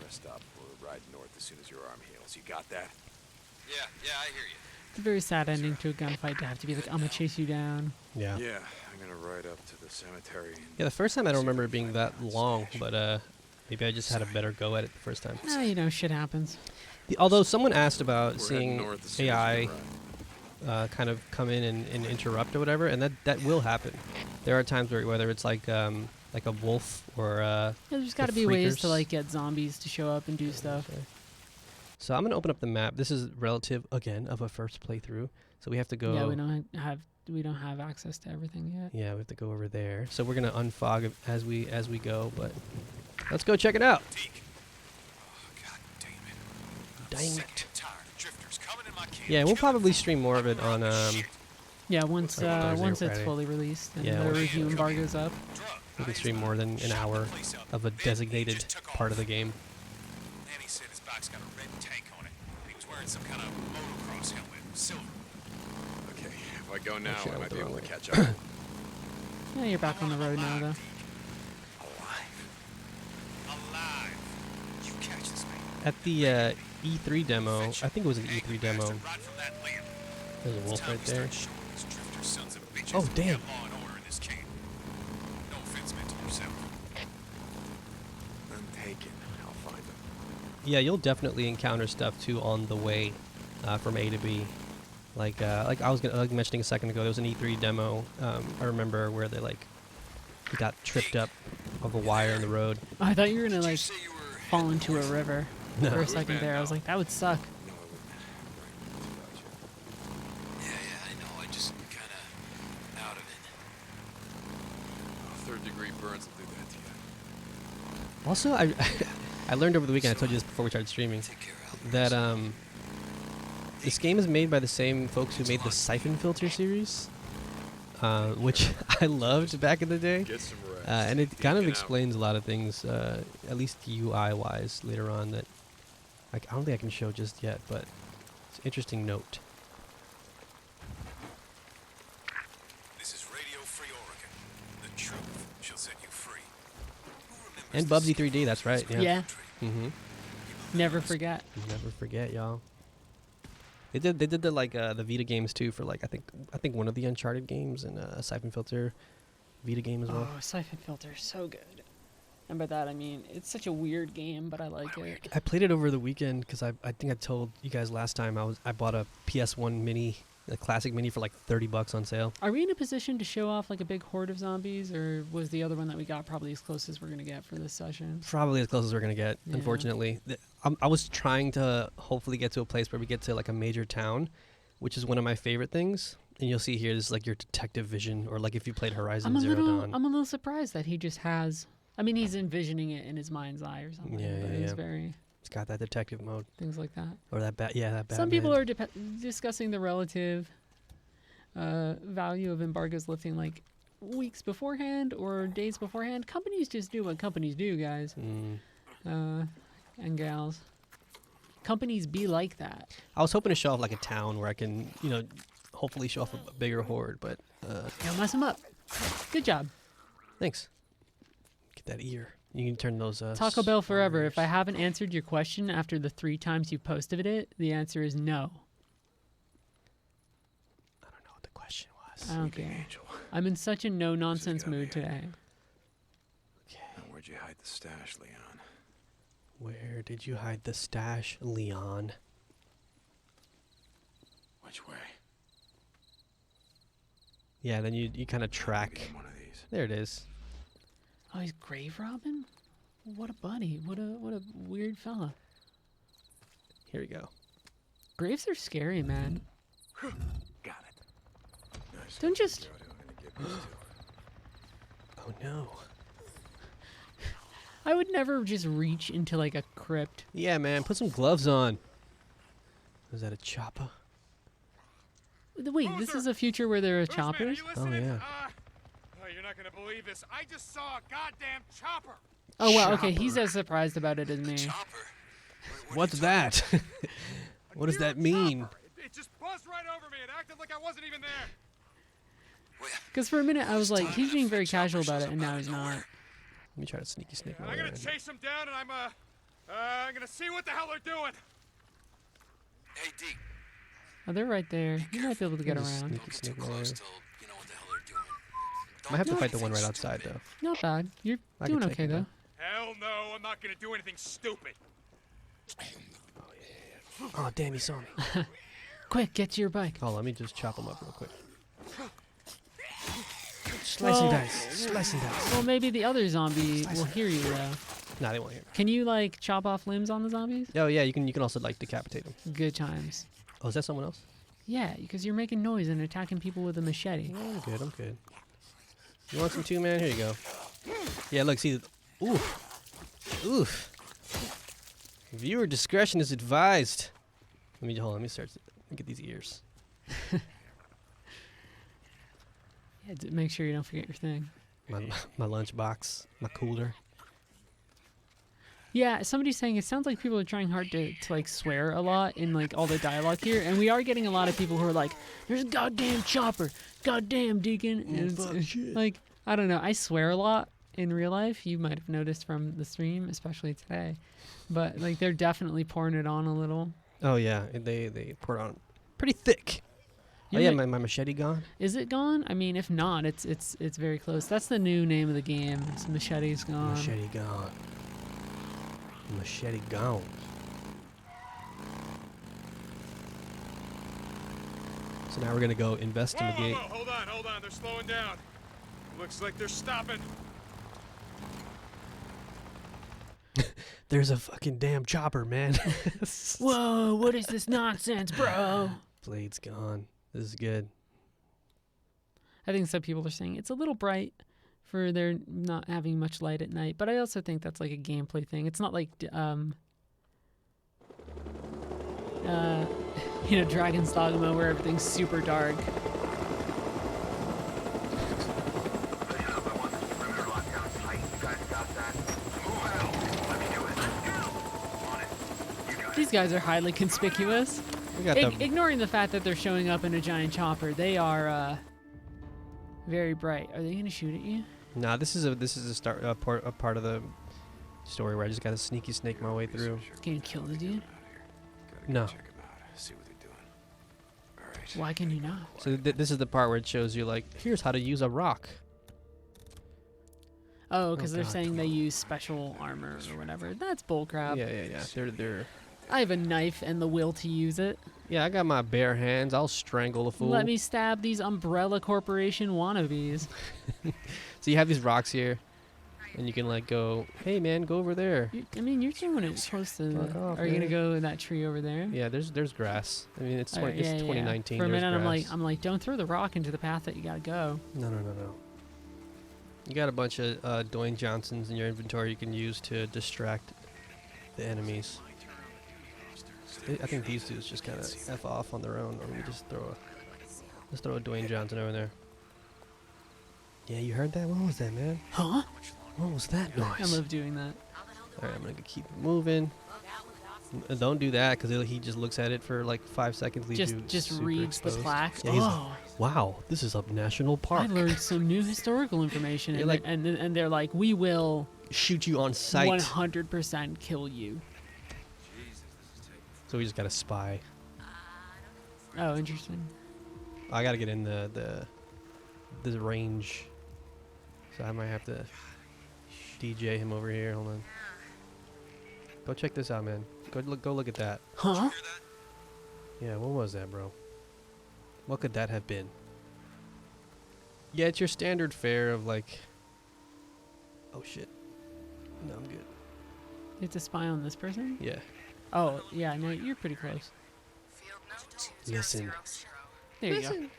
S3: Rest up. We're riding north as soon as your arm heals. You got that?
S5: Yeah, I hear you.
S1: It's a very sad ending to a gunfight to have to be like, I'm gonna chase you down.
S2: Yeah.
S3: Yeah, I'm gonna ride up to the cemetery.
S2: Yeah, the first time I don't remember it being that long, but maybe I just had a better go at it the first time.
S1: Ah, you know, shit happens.
S2: Although someone asked about
S3: We're heading
S2: seeing
S3: north as soon as
S2: AI
S3: we ride.
S2: kind of come in and interrupt or whatever, and that will happen. There are times where whether it's like a wolf or
S1: Yeah, there's got to be ways to like get zombies to show up and do stuff.
S2: Okay. So I'm gonna open up the map. This is relative again of a first playthrough, so we have to go.
S1: Yeah, we don't have access to everything yet.
S2: Yeah, we have to go over there. So we're gonna unfog it as we go, but let's go check it out.
S5: Deke. Oh, God damn it.
S2: Dang
S5: Sick
S2: it.
S5: and tired of drifters coming in my camp.
S2: Yeah, we'll
S5: killing
S2: probably stream more of it on
S5: shit.
S1: Yeah, once
S2: like Thursday or
S1: once it's
S2: Friday.
S1: fully released and
S2: Yeah,
S1: the
S2: once-
S1: review embargo's up.
S2: we can stream more than an hour of a designated part of the game.
S5: Then he said his bike's got a red tank on it. He was wearing some kind of motocross helmet, silver.
S3: Okay, if I go now,
S2: shit, I
S3: I
S2: went
S3: might
S2: the
S3: be able
S2: wrong
S3: to
S2: way.
S3: catch up.
S1: Yeah, you're back on the road now, though.
S5: Alive. You catch this man.
S2: At the E3 demo, I think it was an E3 demo.
S5: Right from that land.
S2: There's a wolf
S5: Time
S2: right
S5: we
S2: there.
S5: start showing these drifter sons of bitches
S2: Oh,
S5: that we
S2: damn.
S5: have law and order in this camp. No offense meant to yourself.
S3: I'm taken. I'll find them.
S2: Yeah, you'll definitely encounter stuff too on the way from A to B. Like I was mentioning a second ago, there was an E3 demo. I remember where they got tripped up of a wire in the road.
S1: Oh, I thought you were gonna like
S5: Say you were
S1: fall into a river
S2: No.
S1: for a second there. I was like, that would suck.
S3: No, I wouldn't.
S5: Yeah, I know. I just kind of out of it.
S3: Third degree burns will do that to you.
S2: Also, I learned over the weekend. I told you this before we started streaming.
S5: Take care, Albert.
S2: That this game is made by the same folks who made the Siphon Filter series, which I loved back in the day.
S3: Get some rest.
S2: And it kind of
S3: Deacon out.
S2: explains a lot of things, at least UI-wise, later on that I don't think I can show just yet, but it's an interesting note.
S5: This is Radio Free Oregon. The truth shall set you free. Who remembers
S2: And
S5: the
S2: Bubsy
S5: skin
S2: 3D, that's right, yeah.
S1: Yeah.
S2: Mm-hmm.
S5: You
S1: Never forget.
S2: Never forget, y'all. They did the the Vita games too for like I think one of the Uncharted games and a Siphon Filter Vita game as well.
S1: Oh, Siphon Filter, so good. And by that I mean it's such a weird game, but I like it.
S2: I played it over the weekend because I think I told you guys last time I bought a PS1 mini, a classic mini for like $30 on sale.
S1: Are we in a position to show off like a big horde of zombies, or was the other one that we got probably as close as we're gonna get for this session?
S2: Probably as close as we're gonna get,
S1: Yeah.
S2: unfortunately. I was trying to hopefully get to a place where we get to like a major town, which is one of my favorite things. And you'll see here, this is like your detective vision, or like if you played Horizon Zero Dawn.
S1: I'm a little surprised that he just has. I mean, he's envisioning it in his mind's eye or something.
S2: Yeah,
S1: but
S2: yeah,
S1: it's
S2: yeah.
S1: very
S2: It's got that detective mode,
S1: things like that.
S2: or that that
S1: Some people are discussing the relative value of embargoes lifting like weeks beforehand or days beforehand. Companies just do what companies do, guys and gals. Companies be like that.
S2: I was hoping to show off like a town where I can, hopefully show off a bigger horde, but
S1: You'll mess them up. Good job.
S2: thanks. Get that ear. You can turn those.
S1: Taco Bell forever. If I haven't answered your question after the 3 times you posted it, the answer is no.
S2: I don't know what the question was.
S1: I don't care. I'm in such a no-nonsense mood today.
S2: Okay.
S3: Now, where'd you hide the stash, Leon?
S2: Where did you hide the stash, Leon?
S3: Which way?
S2: Yeah, then you kind of track.
S3: Get one of these.
S2: There it is.
S1: Oh, he's grave robbing? What a buddy. What a weird fella.
S2: Here we go.
S1: Graves are scary, man.
S3: Got it. Nice.
S1: Don't just...
S2: Oh no.
S1: I would never just reach into like a crypt.
S2: Yeah, man, put some gloves on. Was that a chopper?
S1: Wait, this is a future where there are choppers?
S2: Oh yeah.
S5: You're not gonna believe this. I just saw a goddamn chopper.
S1: Oh wow, okay, he's as surprised about it as me.
S2: What's that? What does that mean?
S5: It just buzzed right over me. It acted like I wasn't even there.
S1: Because for a minute I was like, he's being very casual about it, and now he's not.
S2: Let me try to sneaky sneak my
S5: I'm
S2: way
S5: gonna
S2: in.
S5: chase them down, and I'm gonna see what the hell they're doing.
S3: Hey, Deke.
S1: Oh, they're right there. You might be able to get
S2: Just
S1: around.
S2: sneaky sneak my way in.
S3: You know what the hell they're doing.
S2: Might have to fight the one right outside though.
S1: Not bad. You're
S2: I can
S1: doing
S2: take
S1: okay
S2: him
S1: though.
S2: down.
S5: Hell no, I'm not gonna do anything stupid.
S2: Oh damn, he saw me.
S1: Quick, get to your bike.
S2: Oh, let me just chop him up real quick. Slice and dice. Slice and dice.
S1: Well, maybe the other zombie will hear you though.
S2: Nah, they won't hear me.
S1: Can you like chop off limbs on the zombies?
S2: Oh yeah, you can also like decapitate them.
S1: Good times.
S2: Oh, is that someone else?
S1: Yeah, because you're making noise and attacking people with a machete.
S2: Yeah, I'm good. I'm good. You want some too, man? Here you go. Yeah, look, see. Oof. Oof. Viewer discretion is advised. Let me hold on. Let me start. Let me get these ears.
S1: Yeah, make sure you don't forget your thing.
S2: My lunch box. My cooler.
S1: Yeah, somebody's saying it sounds like people are trying hard to like swear a lot in like all the dialogue here, and we are getting a lot of people who are like, "There's a goddamn chopper, goddamn Deacon." And it's, like, I don't know, I swear a lot in real life. You might have noticed from the stream, especially today, but like they're definitely pouring it on a little.
S2: Oh yeah, they pour it on pretty thick.
S1: You
S2: Oh yeah,
S1: might-
S2: my machete gone.
S1: Is it gone? I mean, if not, it's very close. That's the new name of the game. It's Machete's gone.
S2: Machete gone. Machete gone. So now we're gonna go investigate.
S5: Whoa, hold on. They're slowing down. Looks like they're stopping.
S2: There's a fucking damn chopper, man.
S1: Whoa, what is this nonsense, bro?
S2: Blade's gone. This is good.
S1: I think some people are saying it's a little bright for their not having much light at night, but I also think that's like a gameplay thing. It's not like Dragon's Dogma where everything's super dark. These guys are highly conspicuous.
S2: We got the
S1: Ignoring the fact that they're showing up in a giant chopper, they are very bright. Are they gonna shoot at you?
S2: Nah, this is a start a part of the story where I just gotta sneaky snake my way through.
S1: Can you kill the dude?
S2: No.
S3: Check 'em out. See what they're doing. All right.
S1: Why can you not?
S2: So this is the part where it shows you like, here's how to use a rock.
S1: Oh, because they're
S2: God.
S1: saying they use special armor or whatever. That's bullcrap.
S2: Yeah. They're.
S1: I have a knife and the will to use it.
S2: Yeah, I got my bare hands. I'll strangle a fool.
S1: Let me stab these Umbrella Corporation wannabes.
S2: So you have these rocks here, and you can like go, hey man, go over there.
S1: I mean, you're doing it close to.
S2: Fuck off,
S1: Are you gonna
S2: man.
S1: go in that tree over there?
S2: Yeah, there's grass. I mean, it's
S1: Alright,
S2: it's
S1: yeah.
S2: 2019.
S1: For a
S2: there's
S1: minute,
S2: grass.
S1: I'm like, don't throw the rock into the path that you gotta go.
S2: No. You got a bunch of Dwayne Johnsons in your inventory you can use to distract the enemies. I think these dudes just kind of F off on their own, or we just throw a Dwayne Johnson over there. Yeah, you heard that? What was that, man?
S1: Huh?
S2: What was that noise?
S1: I love doing that.
S2: Alright, I'm gonna keep moving. Don't do that, because he just looks at it for like 5 seconds. Leaves you
S1: Just
S2: super
S1: reads the
S2: exposed.
S1: plaque.
S2: Yeah, he's-
S1: Oh,
S2: Wow, this is a national park.
S1: I learned some new historical information,
S2: You're
S1: and,
S2: like-
S1: and they're like, we will
S2: Shoot you on sight.
S1: 100% kill you.
S2: So we just got to spy.
S1: Oh, interesting.
S2: I gotta get in the range, so I might have to DJ him over here. Hold on. Go check this out, man. Go look at that.
S1: Huh?
S2: Yeah, what was that, bro? What could that have been? Yeah, it's your standard fare of like. Oh shit. No, I'm good.
S1: You have to spy on this person?
S2: Yeah.
S1: Oh, yeah, no, you're pretty close.
S6: Field note
S2: Listen.
S6: 2000.
S1: There you go.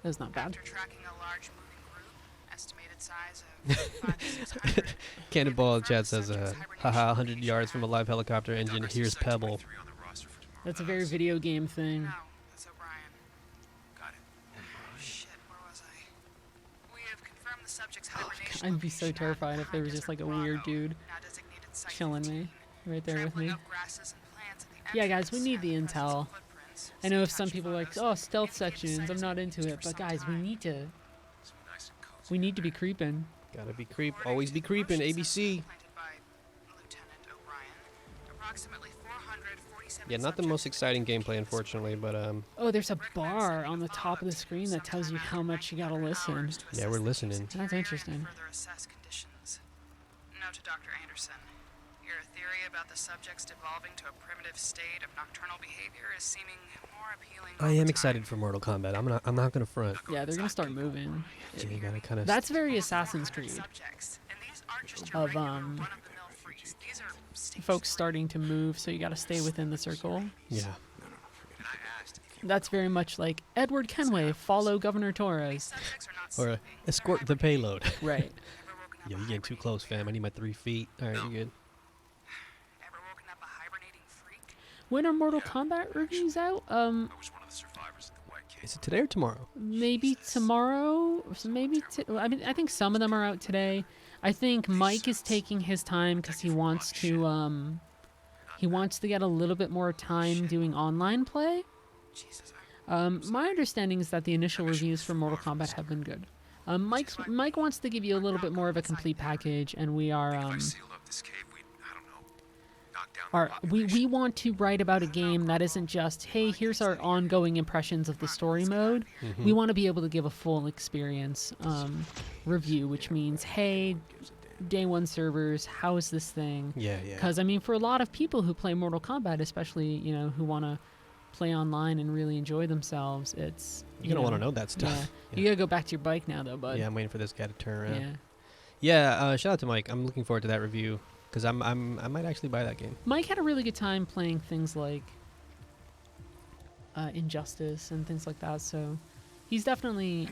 S1: That's not bad.
S6: After tracking a large moving group, estimated size of 5 to 600.
S2: Cannonball chat says, haha, 100 yards from a live helicopter engine. Here's Pebble.
S1: That's a very video game thing.
S6: No, that's O'Brien. Got it. Oh, shit, where was I? We have confirmed the subject's hibernation
S1: I'd be so
S6: location at
S1: terrified if there was just like a weird dude
S6: now designated Site
S1: chilling
S6: 15.
S1: me right there with
S6: Trampling
S1: me.
S6: up grasses and plants at the
S1: Yeah, guys, we
S6: entrance
S1: need the
S6: and presence of
S1: intel.
S6: footprints,
S1: I know if
S6: touch
S1: some people are like,
S6: photos,
S1: oh, stealth
S6: indicate the
S1: sections,
S6: site
S1: I'm
S6: has
S1: not
S6: been
S1: into
S6: used
S1: it.
S6: for
S1: But
S6: some
S1: guys, we
S6: time.
S1: need to creeping.
S2: Gotta be creep. Always be creeping. ABC. Yeah, not the most exciting gameplay, unfortunately, but
S1: Oh, there's a bar on the top of the screen that tells you how much you gotta listen.
S2: yeah, we're listening.
S1: That's interesting.
S6: Further assess conditions. Note to Dr. Anderson. Your theory about the subjects devolving to a primitive state of nocturnal behavior is seeming more appealing.
S2: I am excited for Mortal Kombat. I'm not gonna front.
S1: Yeah, they're gonna start moving.
S2: Yeah, you gotta kind of.
S1: That's very Assassin's Creed.
S6: Subjects, and these aren't just your
S1: Of,
S6: regular
S1: um,
S6: run-of-the-mill freaks. These are state
S1: Folks starting to move, so you gotta stay within the circle.
S2: Yeah.
S1: That's very much like Edward Kenway, follow Governor Torres.
S6: subjects are not
S2: Or
S6: sleeping.
S2: escort the payload.
S1: Right.
S6: Ever woken up
S2: Yo,
S6: a
S2: you getting too
S6: hibernating-
S2: close, fam. I need my 3 feet. All right, you good?
S6: Ever woken up a hibernating freak?
S1: When are Mortal Kombat reviews out?
S5: I was one of the survivors of the White Cave.
S2: Is it today or tomorrow?
S1: Maybe tomorrow. Maybe. I mean, I think some of them are out today. I think Mike is taking his time because he wants to. He wants to get a little bit more time doing online play.
S6: Jesus,
S1: My understanding is that the initial reviews for Mortal Kombat have been good. Mike wants to give you a little bit more of a complete package, and we are
S5: If I sealed up this cave, we'd, I don't know, knock down the
S1: we
S5: population.
S1: want to write about a game that isn't just, hey, here's our ongoing impressions of the story mode. We want to be able to give a full experience review, which means, hey, day one servers, how is this thing?
S2: Yeah, yeah.
S1: Because I mean, for a lot of people who play Mortal Kombat, especially who want to play online and really enjoy themselves, it's
S2: You're gonna want to know that stuff.
S1: Yeah. You gotta go back to your bike now, though, bud.
S2: Yeah, I'm waiting for this guy to turn around.
S1: Yeah.
S2: Yeah, shout out to Mike. I'm looking forward to that review because I might actually buy that game.
S1: Mike had a really good time playing things like Injustice and things like that, so he's definitely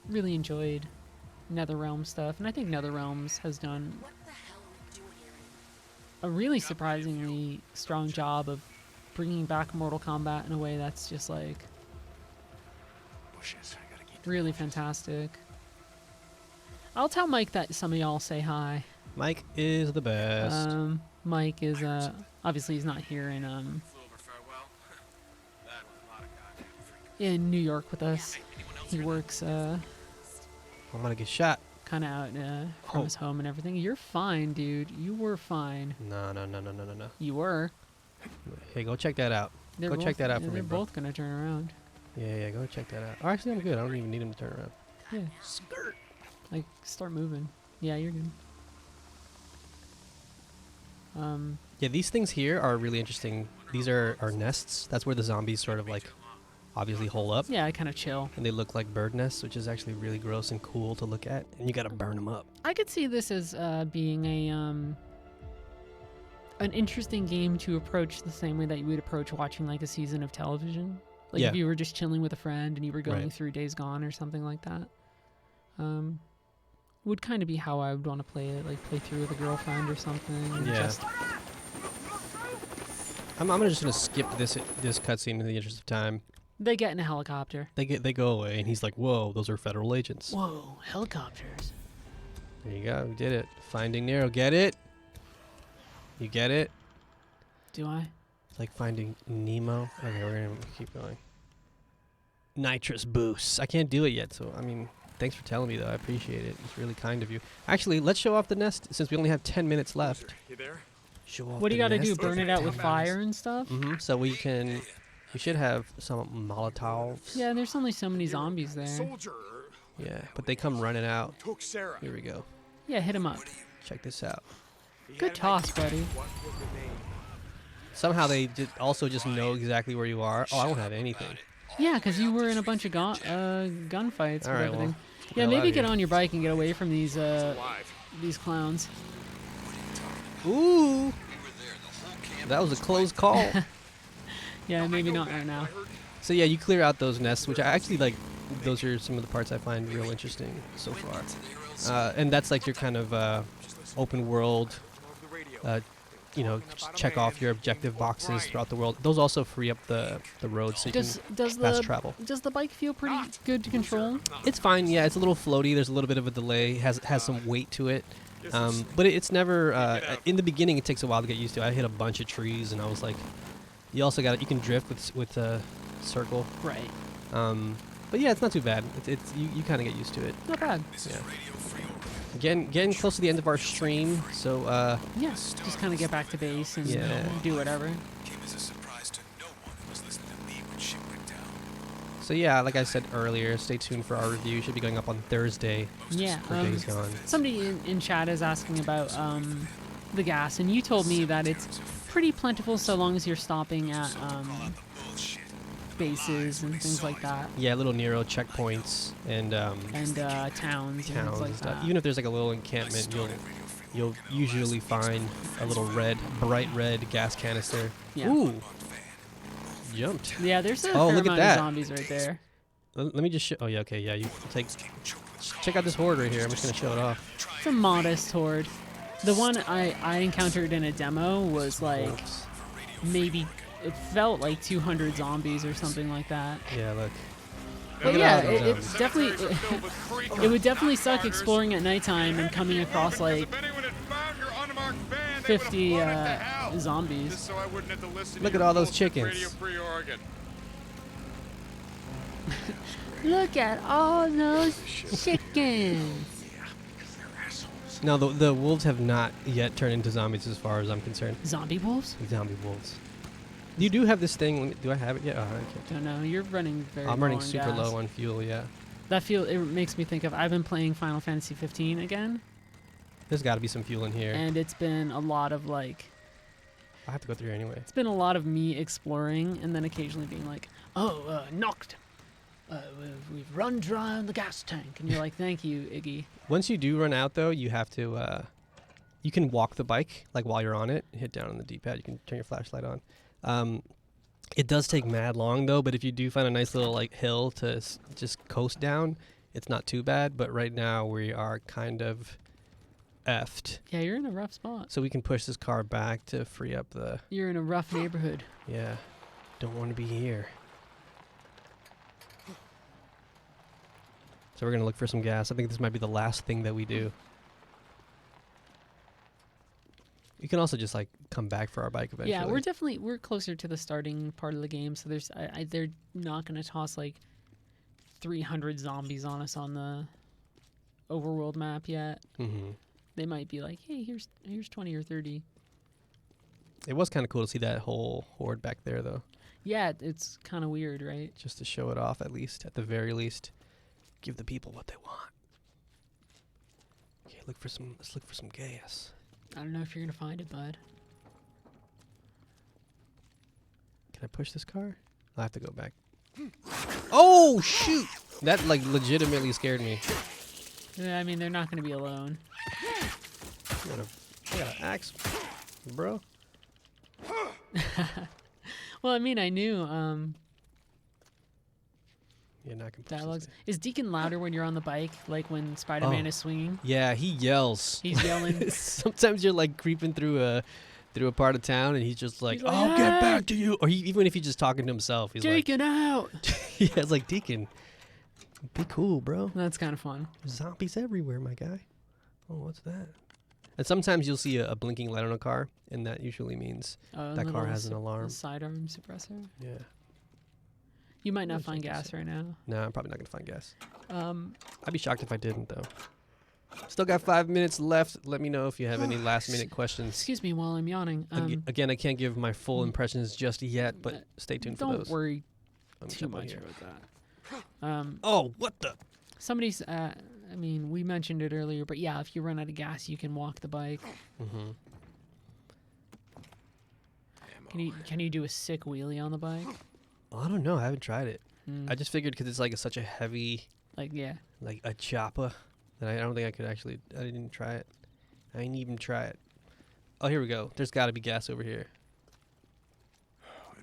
S1: really enjoyed NetherRealm stuff, and I think NetherRealms has done a really surprisingly strong job of bringing back Mortal Kombat in a way that's just like
S5: Bushes. I gotta keep
S1: really fantastic. I'll tell Mike that some of y'all say hi.
S2: Mike is the best.
S1: Mike is obviously he's not here in
S5: flew over farewell. That was a lot of goddamn freaking.
S1: in New York with us. He works
S2: I'm gonna get shot.
S1: kind of out from his home and everything. You're fine, dude. You were fine.
S2: No.
S1: You were.
S2: Hey, go check that out. Go check that out for me,
S1: They're
S2: bro.
S1: both gonna turn around.
S2: Yeah, go check that out. Oh, actually, I'm good. I don't even need him to turn around.
S1: Yeah. Like, start moving. Yeah, you're good.
S2: Yeah, these things here are really interesting. These are nests. That's where the zombies sort of like obviously hole up.
S1: Yeah, I kind of chill.
S2: And they look like bird nests, which is actually really gross and cool to look at. And you gotta burn them up.
S1: I could see this as being a an interesting game to approach the same way that you would approach watching like a season of television. Like
S2: Yeah.
S1: if you were just chilling with a friend and you were going
S2: Right.
S1: through Days Gone or something like that. Would kind of be how I would want to play it, like play through with a girlfriend or something. And
S2: Yeah.
S1: just,
S2: I'm just gonna skip this cutscene in the interest of time.
S1: they get in a helicopter.
S2: They go away, and he's like, "Whoa, those are federal agents."
S1: Whoa, helicopters.
S2: There you go. We did it. Finding Nero. Get it? You get it?
S1: Do I?
S2: It's like Finding Nemo. Okay, we're gonna keep going. Nitrous boosts. I can't do it yet, so I mean, thanks for telling me though. I appreciate it. It's really kind of you. Actually, let's show off the nest since we only have 10 minutes left.
S5: You there?
S2: Show off.
S1: What do you
S2: got
S1: got to do? Burn it out with fire and stuff?
S2: So we should have some Molotovs.
S1: Yeah, there's only so many zombies there.
S5: Soldier
S2: Yeah, but they come running out.
S5: took Sarah.
S2: Here we go.
S1: Yeah, hit him up.
S2: Check this out.
S1: Good toss, buddy.
S5: What was the name?
S2: Somehow they also just know exactly where you are. Oh, I don't have anything.
S1: Yeah, because you were in a bunch of gunfights
S2: All
S1: with
S2: right,
S1: everything.
S2: well,
S1: Yeah,
S2: hell
S1: maybe
S2: outta
S1: get
S2: here.
S1: on your bike and get away from these
S5: Alive.
S1: clowns.
S2: Ooh, that was a close call.
S1: Yeah, maybe not right now.
S2: So yeah, you clear out those nests, which I actually like. Those are some of the parts I find real interesting so far. And that's like your kind of open world. Check off your objective boxes throughout the world. Those also free up the roads so you
S1: Does
S2: can fast
S1: the
S2: travel.
S1: does the bike feel pretty good to control?
S2: It's fine. Yeah, it's a little floaty. There's a little bit of a delay. Has some weight to it. But it's never. In the beginning, it takes a while to get used to. I hit a bunch of trees, and I was like, you also got. You can drift with circle.
S1: Right.
S2: But yeah, it's not too bad. It's you kind of get used to it.
S1: Not bad.
S2: Yeah. Getting close to the end of our stream, so
S1: Yeah, just kind of get back to base and
S2: Yeah.
S1: do whatever.
S5: Came as a surprise to no one who was listening to me when shit went down.
S2: so yeah, like I said earlier, stay tuned for our review. Should be going up on Thursday
S1: Yeah.
S2: for Days Gone.
S1: Somebody in chat is asking about the gas, and you told me that it's pretty plentiful so long as you're stopping at bases and things like that,
S2: Yeah, little Nero checkpoints and
S1: and towns and things
S2: towns
S1: like
S2: and stuff.
S1: that.
S2: Even if there's like a little encampment, you'll usually find a little bright red gas canister.
S1: Yeah.
S2: Ooh, jumped.
S1: Yeah, there's a
S2: Oh,
S1: fair
S2: look at
S1: amount
S2: that.
S1: of zombies right there.
S2: Let me just show. Oh yeah, okay, yeah. You take. Check out this horde right here. I'm just gonna show it off.
S1: It's a modest horde. The one I encountered in a demo was like
S2: Oops.
S1: maybe it felt like 200 zombies or something like that.
S2: Yeah, look.
S1: But
S2: Look
S1: yeah,
S2: at all those
S1: it's
S2: zombies.
S1: definitely it would definitely suck exploring at nighttime and coming across like 50 zombies.
S2: Look at all those chickens.
S1: Look at all those chickens.
S2: No, the wolves have not yet turned into zombies as far as I'm concerned.
S1: Zombie wolves?
S2: Zombie wolves. You do have this thing. Do I have it yet? Oh, I can't.
S1: Don't know. You're running very.
S2: I'm
S1: low
S2: running
S1: on
S2: super
S1: gas.
S2: low on fuel. Yeah.
S1: It makes me think of I've been playing Final Fantasy 15 again,
S2: There's got to be some fuel in here.
S1: and it's been a lot of like
S2: I have to go through anyway.
S1: it's been a lot of me exploring and then occasionally being like, knocked. We've run dry on the gas tank, and you're like, thank you, Iggy.
S2: Once you do run out, though, you have to. You can walk the bike like while you're on it. Hit down on the D-pad. You can turn your flashlight on. It does take mad long though, but if you do find a nice little like hill to just coast down, it's not too bad. But right now we are kind of effed.
S1: Yeah, you're in a rough spot.
S2: So we can push this car back to free up the.
S1: You're in a rough neighborhood.
S2: Yeah, don't want to be here. So we're gonna look for some gas. I think this might be the last thing that we do. You can also just like come back for our bike eventually.
S1: Yeah, we're closer to the starting part of the game, so there's they're not gonna toss like 300 zombies on us on the overworld map yet.
S2: Mm-hmm.
S1: They might be like, hey, here's 20 or 30.
S2: It was kind of cool to see that whole horde back there, though.
S1: Yeah, it's kind of weird, right?
S2: Just to show it off, at the very least. Give the people what they want. Okay, let's look for some gas.
S1: I don't know if you're gonna find it, bud.
S2: Can I push this car? I'll have to go back. Oh, shoot! That, like, legitimately scared me.
S1: Yeah, I mean, they're not gonna be alone.
S2: I got an axe, bro.
S1: Well, I mean, I knew,
S2: Yeah, not complete.
S1: dialogues. Is Deacon louder when you're on the bike, like when Spider-Man is swinging?
S2: Yeah, he yells.
S1: He's yelling.
S2: Sometimes you're like creeping through a part of town, and he's just like,
S1: He's like,
S2: "I'll get
S1: "Hey!"
S2: back to you." Or even if he's just talking to himself, he's
S1: Deacon out!
S2: like, "Yeah, it's like Deacon, be cool, bro.
S1: That's kind of fun.
S2: Zombies everywhere, my guy." Oh, what's that? And sometimes you'll see a blinking light on a car, and that usually means that car has an alarm.
S1: A sidearm suppressor.
S2: Yeah.
S1: You might not
S2: Really
S1: find
S2: check this
S1: gas right now.
S2: No, I'm probably not gonna find gas.
S1: Um,
S2: I'd be shocked if I didn't, though. Still got 5 minutes left. Let me know if you have any last-minute questions.
S1: excuse me while I'm yawning.
S2: Again, I can't give my full impressions just yet, but stay tuned for
S1: Don't
S2: those.
S1: worry
S2: Let me
S1: too
S2: jump on
S1: much
S2: here.
S1: about that.
S2: Oh, what the?
S1: Somebody's. I mean, we mentioned it earlier, but yeah, if you run out of gas, you can walk the bike.
S2: Mm-hmm.
S1: Can you do a sick wheelie on the bike?
S2: I don't know. I haven't tried it.
S1: Mm.
S2: I just figured because it's like such a heavy,
S1: Like, yeah.
S2: like a chopper, that I don't think I could actually. I didn't try it. I didn't even try it. Oh, here we go. There's got to be gas over here.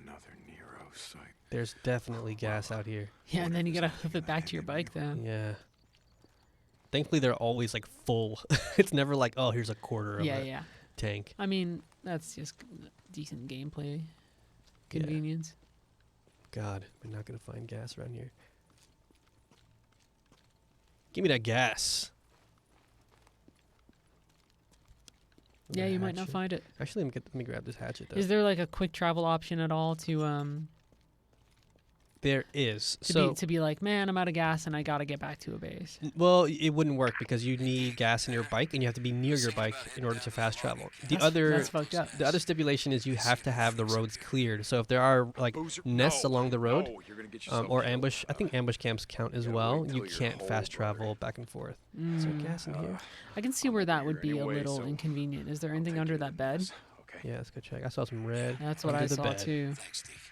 S3: Another Nero site.
S2: There's definitely gas out here.
S1: Yeah, and then you gotta hoof it back to your bike then.
S2: Yeah. Thankfully, they're always like full. It's never like, oh, here's a quarter of
S1: Yeah,
S2: a
S1: yeah.
S2: tank.
S1: I mean, that's just decent gameplay convenience.
S2: God, we're not gonna find gas around here. Give me that gas.
S1: Yeah, you might not find it.
S2: Actually, let me grab this hatchet though.
S1: Is there like a quick travel option at all to
S2: There is.
S1: to be like, man, I'm out of gas and I gotta get back to a base?
S2: Well, it wouldn't work because you need gas in your bike, and you have to be near your bike in order to fast travel.
S1: That's fucked up.
S2: The other stipulation is you have to have the roads cleared. So if there are like nests along the road, or ambush, I think ambush camps count as well. You can't fast travel back and forth. Is there gas in here?
S1: I can see where that would be a little inconvenient. Is there anything under that bed?
S2: Yeah, let's go check. I saw some red.
S1: That's what
S2: under
S1: I
S2: the
S1: saw
S2: bed.
S1: too.
S5: Thanks, Steve.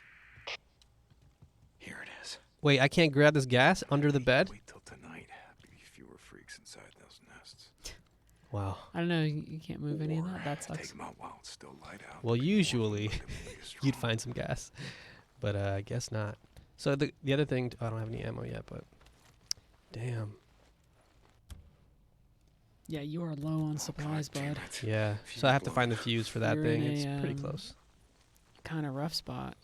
S3: Here it is.
S2: Wait, I can't grab this gas under the bed?
S3: Wait till tonight. Be fewer freaks inside those nests.
S2: Wow.
S1: I don't know. You can't move any of that. That
S3: Take
S1: sucks.
S3: them out while it's still light out.
S2: Well, usually
S3: Let them be as
S2: you'd
S3: strong.
S2: find some gas, but I guess not. So the other thing, I don't have any ammo yet, but damn.
S1: Yeah, you are low on supplies, bud.
S2: Yeah. So I have to find the fuse for that
S1: You're
S2: thing.
S1: in
S2: It's
S1: a,
S2: pretty close.
S1: Kind of rough spot.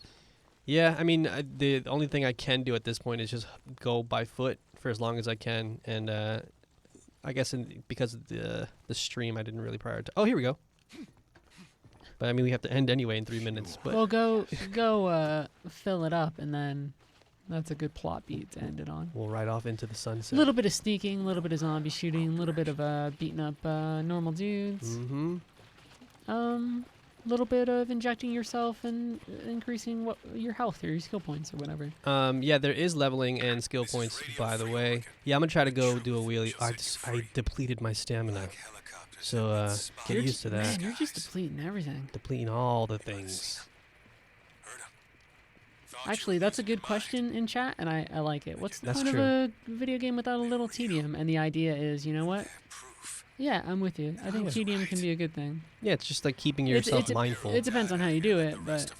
S2: Yeah, I mean, the only thing I can do at this point is just go by foot for as long as I can, and I guess because of the stream, I didn't really prioritize. Oh, here we go. But I mean, we have to end anyway in 3 minutes. But
S1: Well, go fill it up, and then that's a good plot beat to end it on.
S2: we'll ride off into the
S1: A
S2: sunset.
S1: little bit of sneaking, a little bit of zombie shooting, a little bit of beating up normal dudes.
S2: Mm-hmm.
S1: A little bit of injecting yourself and increasing your health or your skill points or whatever.
S2: Yeah, there is leveling and skill points, by the way. Yeah, I'm gonna try to go do a wheelie. I depleted my stamina, so get used to that.
S1: Man, you're just depleting everything.
S2: Depleting all the things.
S1: Actually, that's a good question in chat, and I like it. What's the
S2: That's
S1: point
S2: true.
S1: of a video game without a little tedium? And the idea is, you know what? Yeah, I'm with you. I think tedium can be a good thing.
S2: Yeah, it's just like keeping yourself mindful.
S1: It depends on how you do it, but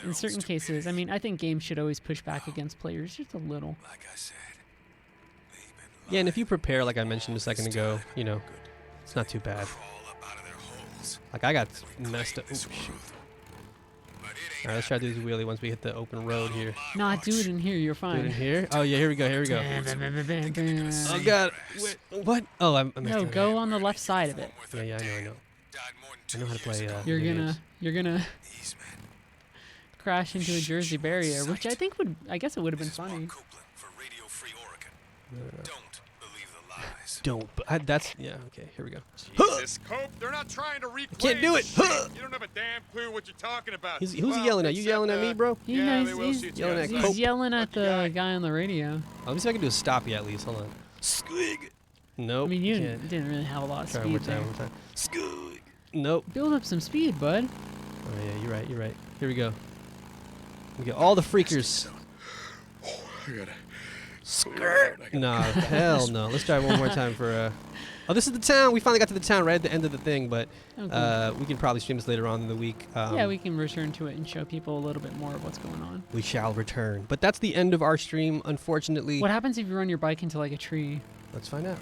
S1: in certain cases, I mean, I think games should always push back against players just a little.
S5: Like I said,
S2: Yeah, and if you prepare, like I mentioned a second ago, you know, it's not too bad.
S5: crawl up out of their holes.
S2: Like I got messed up. Ooh, shoot. All right, let's try to do this wheelie once we hit the open road here.
S1: Nah, do it in here. You're
S2: Do it in
S1: fine.
S2: here. Oh yeah, here we go. Here we go. Oh god. Wait, what? Oh, I messed
S1: No,
S2: it up.
S1: go on the left side of it.
S2: Yeah, yeah, I know.
S5: Died more than
S2: I know how to play.
S1: You're
S2: video
S1: gonna
S2: games.
S5: These men.
S1: crash into a Jersey barrier, which I think I guess it would have been funny.
S5: Copeland for Radio Free Oregon. Don't believe the
S2: don't. That's yeah. Okay, here we go.
S5: Jesus, Cope, they're not trying to reclaim
S2: can't do it.
S5: shit. You don't have a damn clue what you're talking about.
S2: Who's he yelling at? You yelling at me, bro?
S5: Yeah,
S1: he's,
S5: they will
S1: he's,
S5: shoot you
S2: yelling at
S5: outside.
S2: Cope.
S1: he's yelling at
S5: Lucky guy.
S1: the guy on the radio.
S2: Let me see if I can do a stoppie at least. Hold on. Squig. Nope.
S1: I mean, you
S2: can't.
S1: didn't really have a lot of
S2: Try one more
S1: speed
S2: time.
S1: there.
S2: One more time. Squig. Nope.
S1: Build up some speed, bud.
S2: Oh yeah, you're right. You're right. Here we go. We get all the freakers.
S5: I gotta.
S2: Skirt. No, hell no. Let's try one more time for. Oh, this is the town. We finally got to the town right at the end of the thing, but
S1: Okay.
S2: we can probably stream this later on in the week.
S1: Yeah, we can return to it and show people a little bit more of what's going on.
S2: We shall return. But that's the end of our stream, unfortunately.
S1: What happens if you run your bike into like a tree?
S2: Let's find out.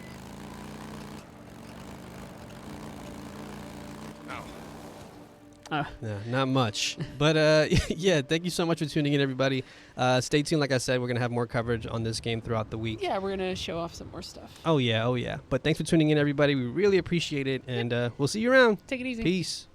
S5: No.
S2: No, not much. But yeah, thank you so much for tuning in, everybody. Stay tuned. Like I said, we're going to have more coverage on this game throughout the week.
S1: Yeah, we're gonna show off some more stuff.
S2: Oh, yeah. Oh, yeah. But thanks for tuning in, everybody. We really appreciate it. And we'll see you around.
S1: Take it easy.
S2: Peace.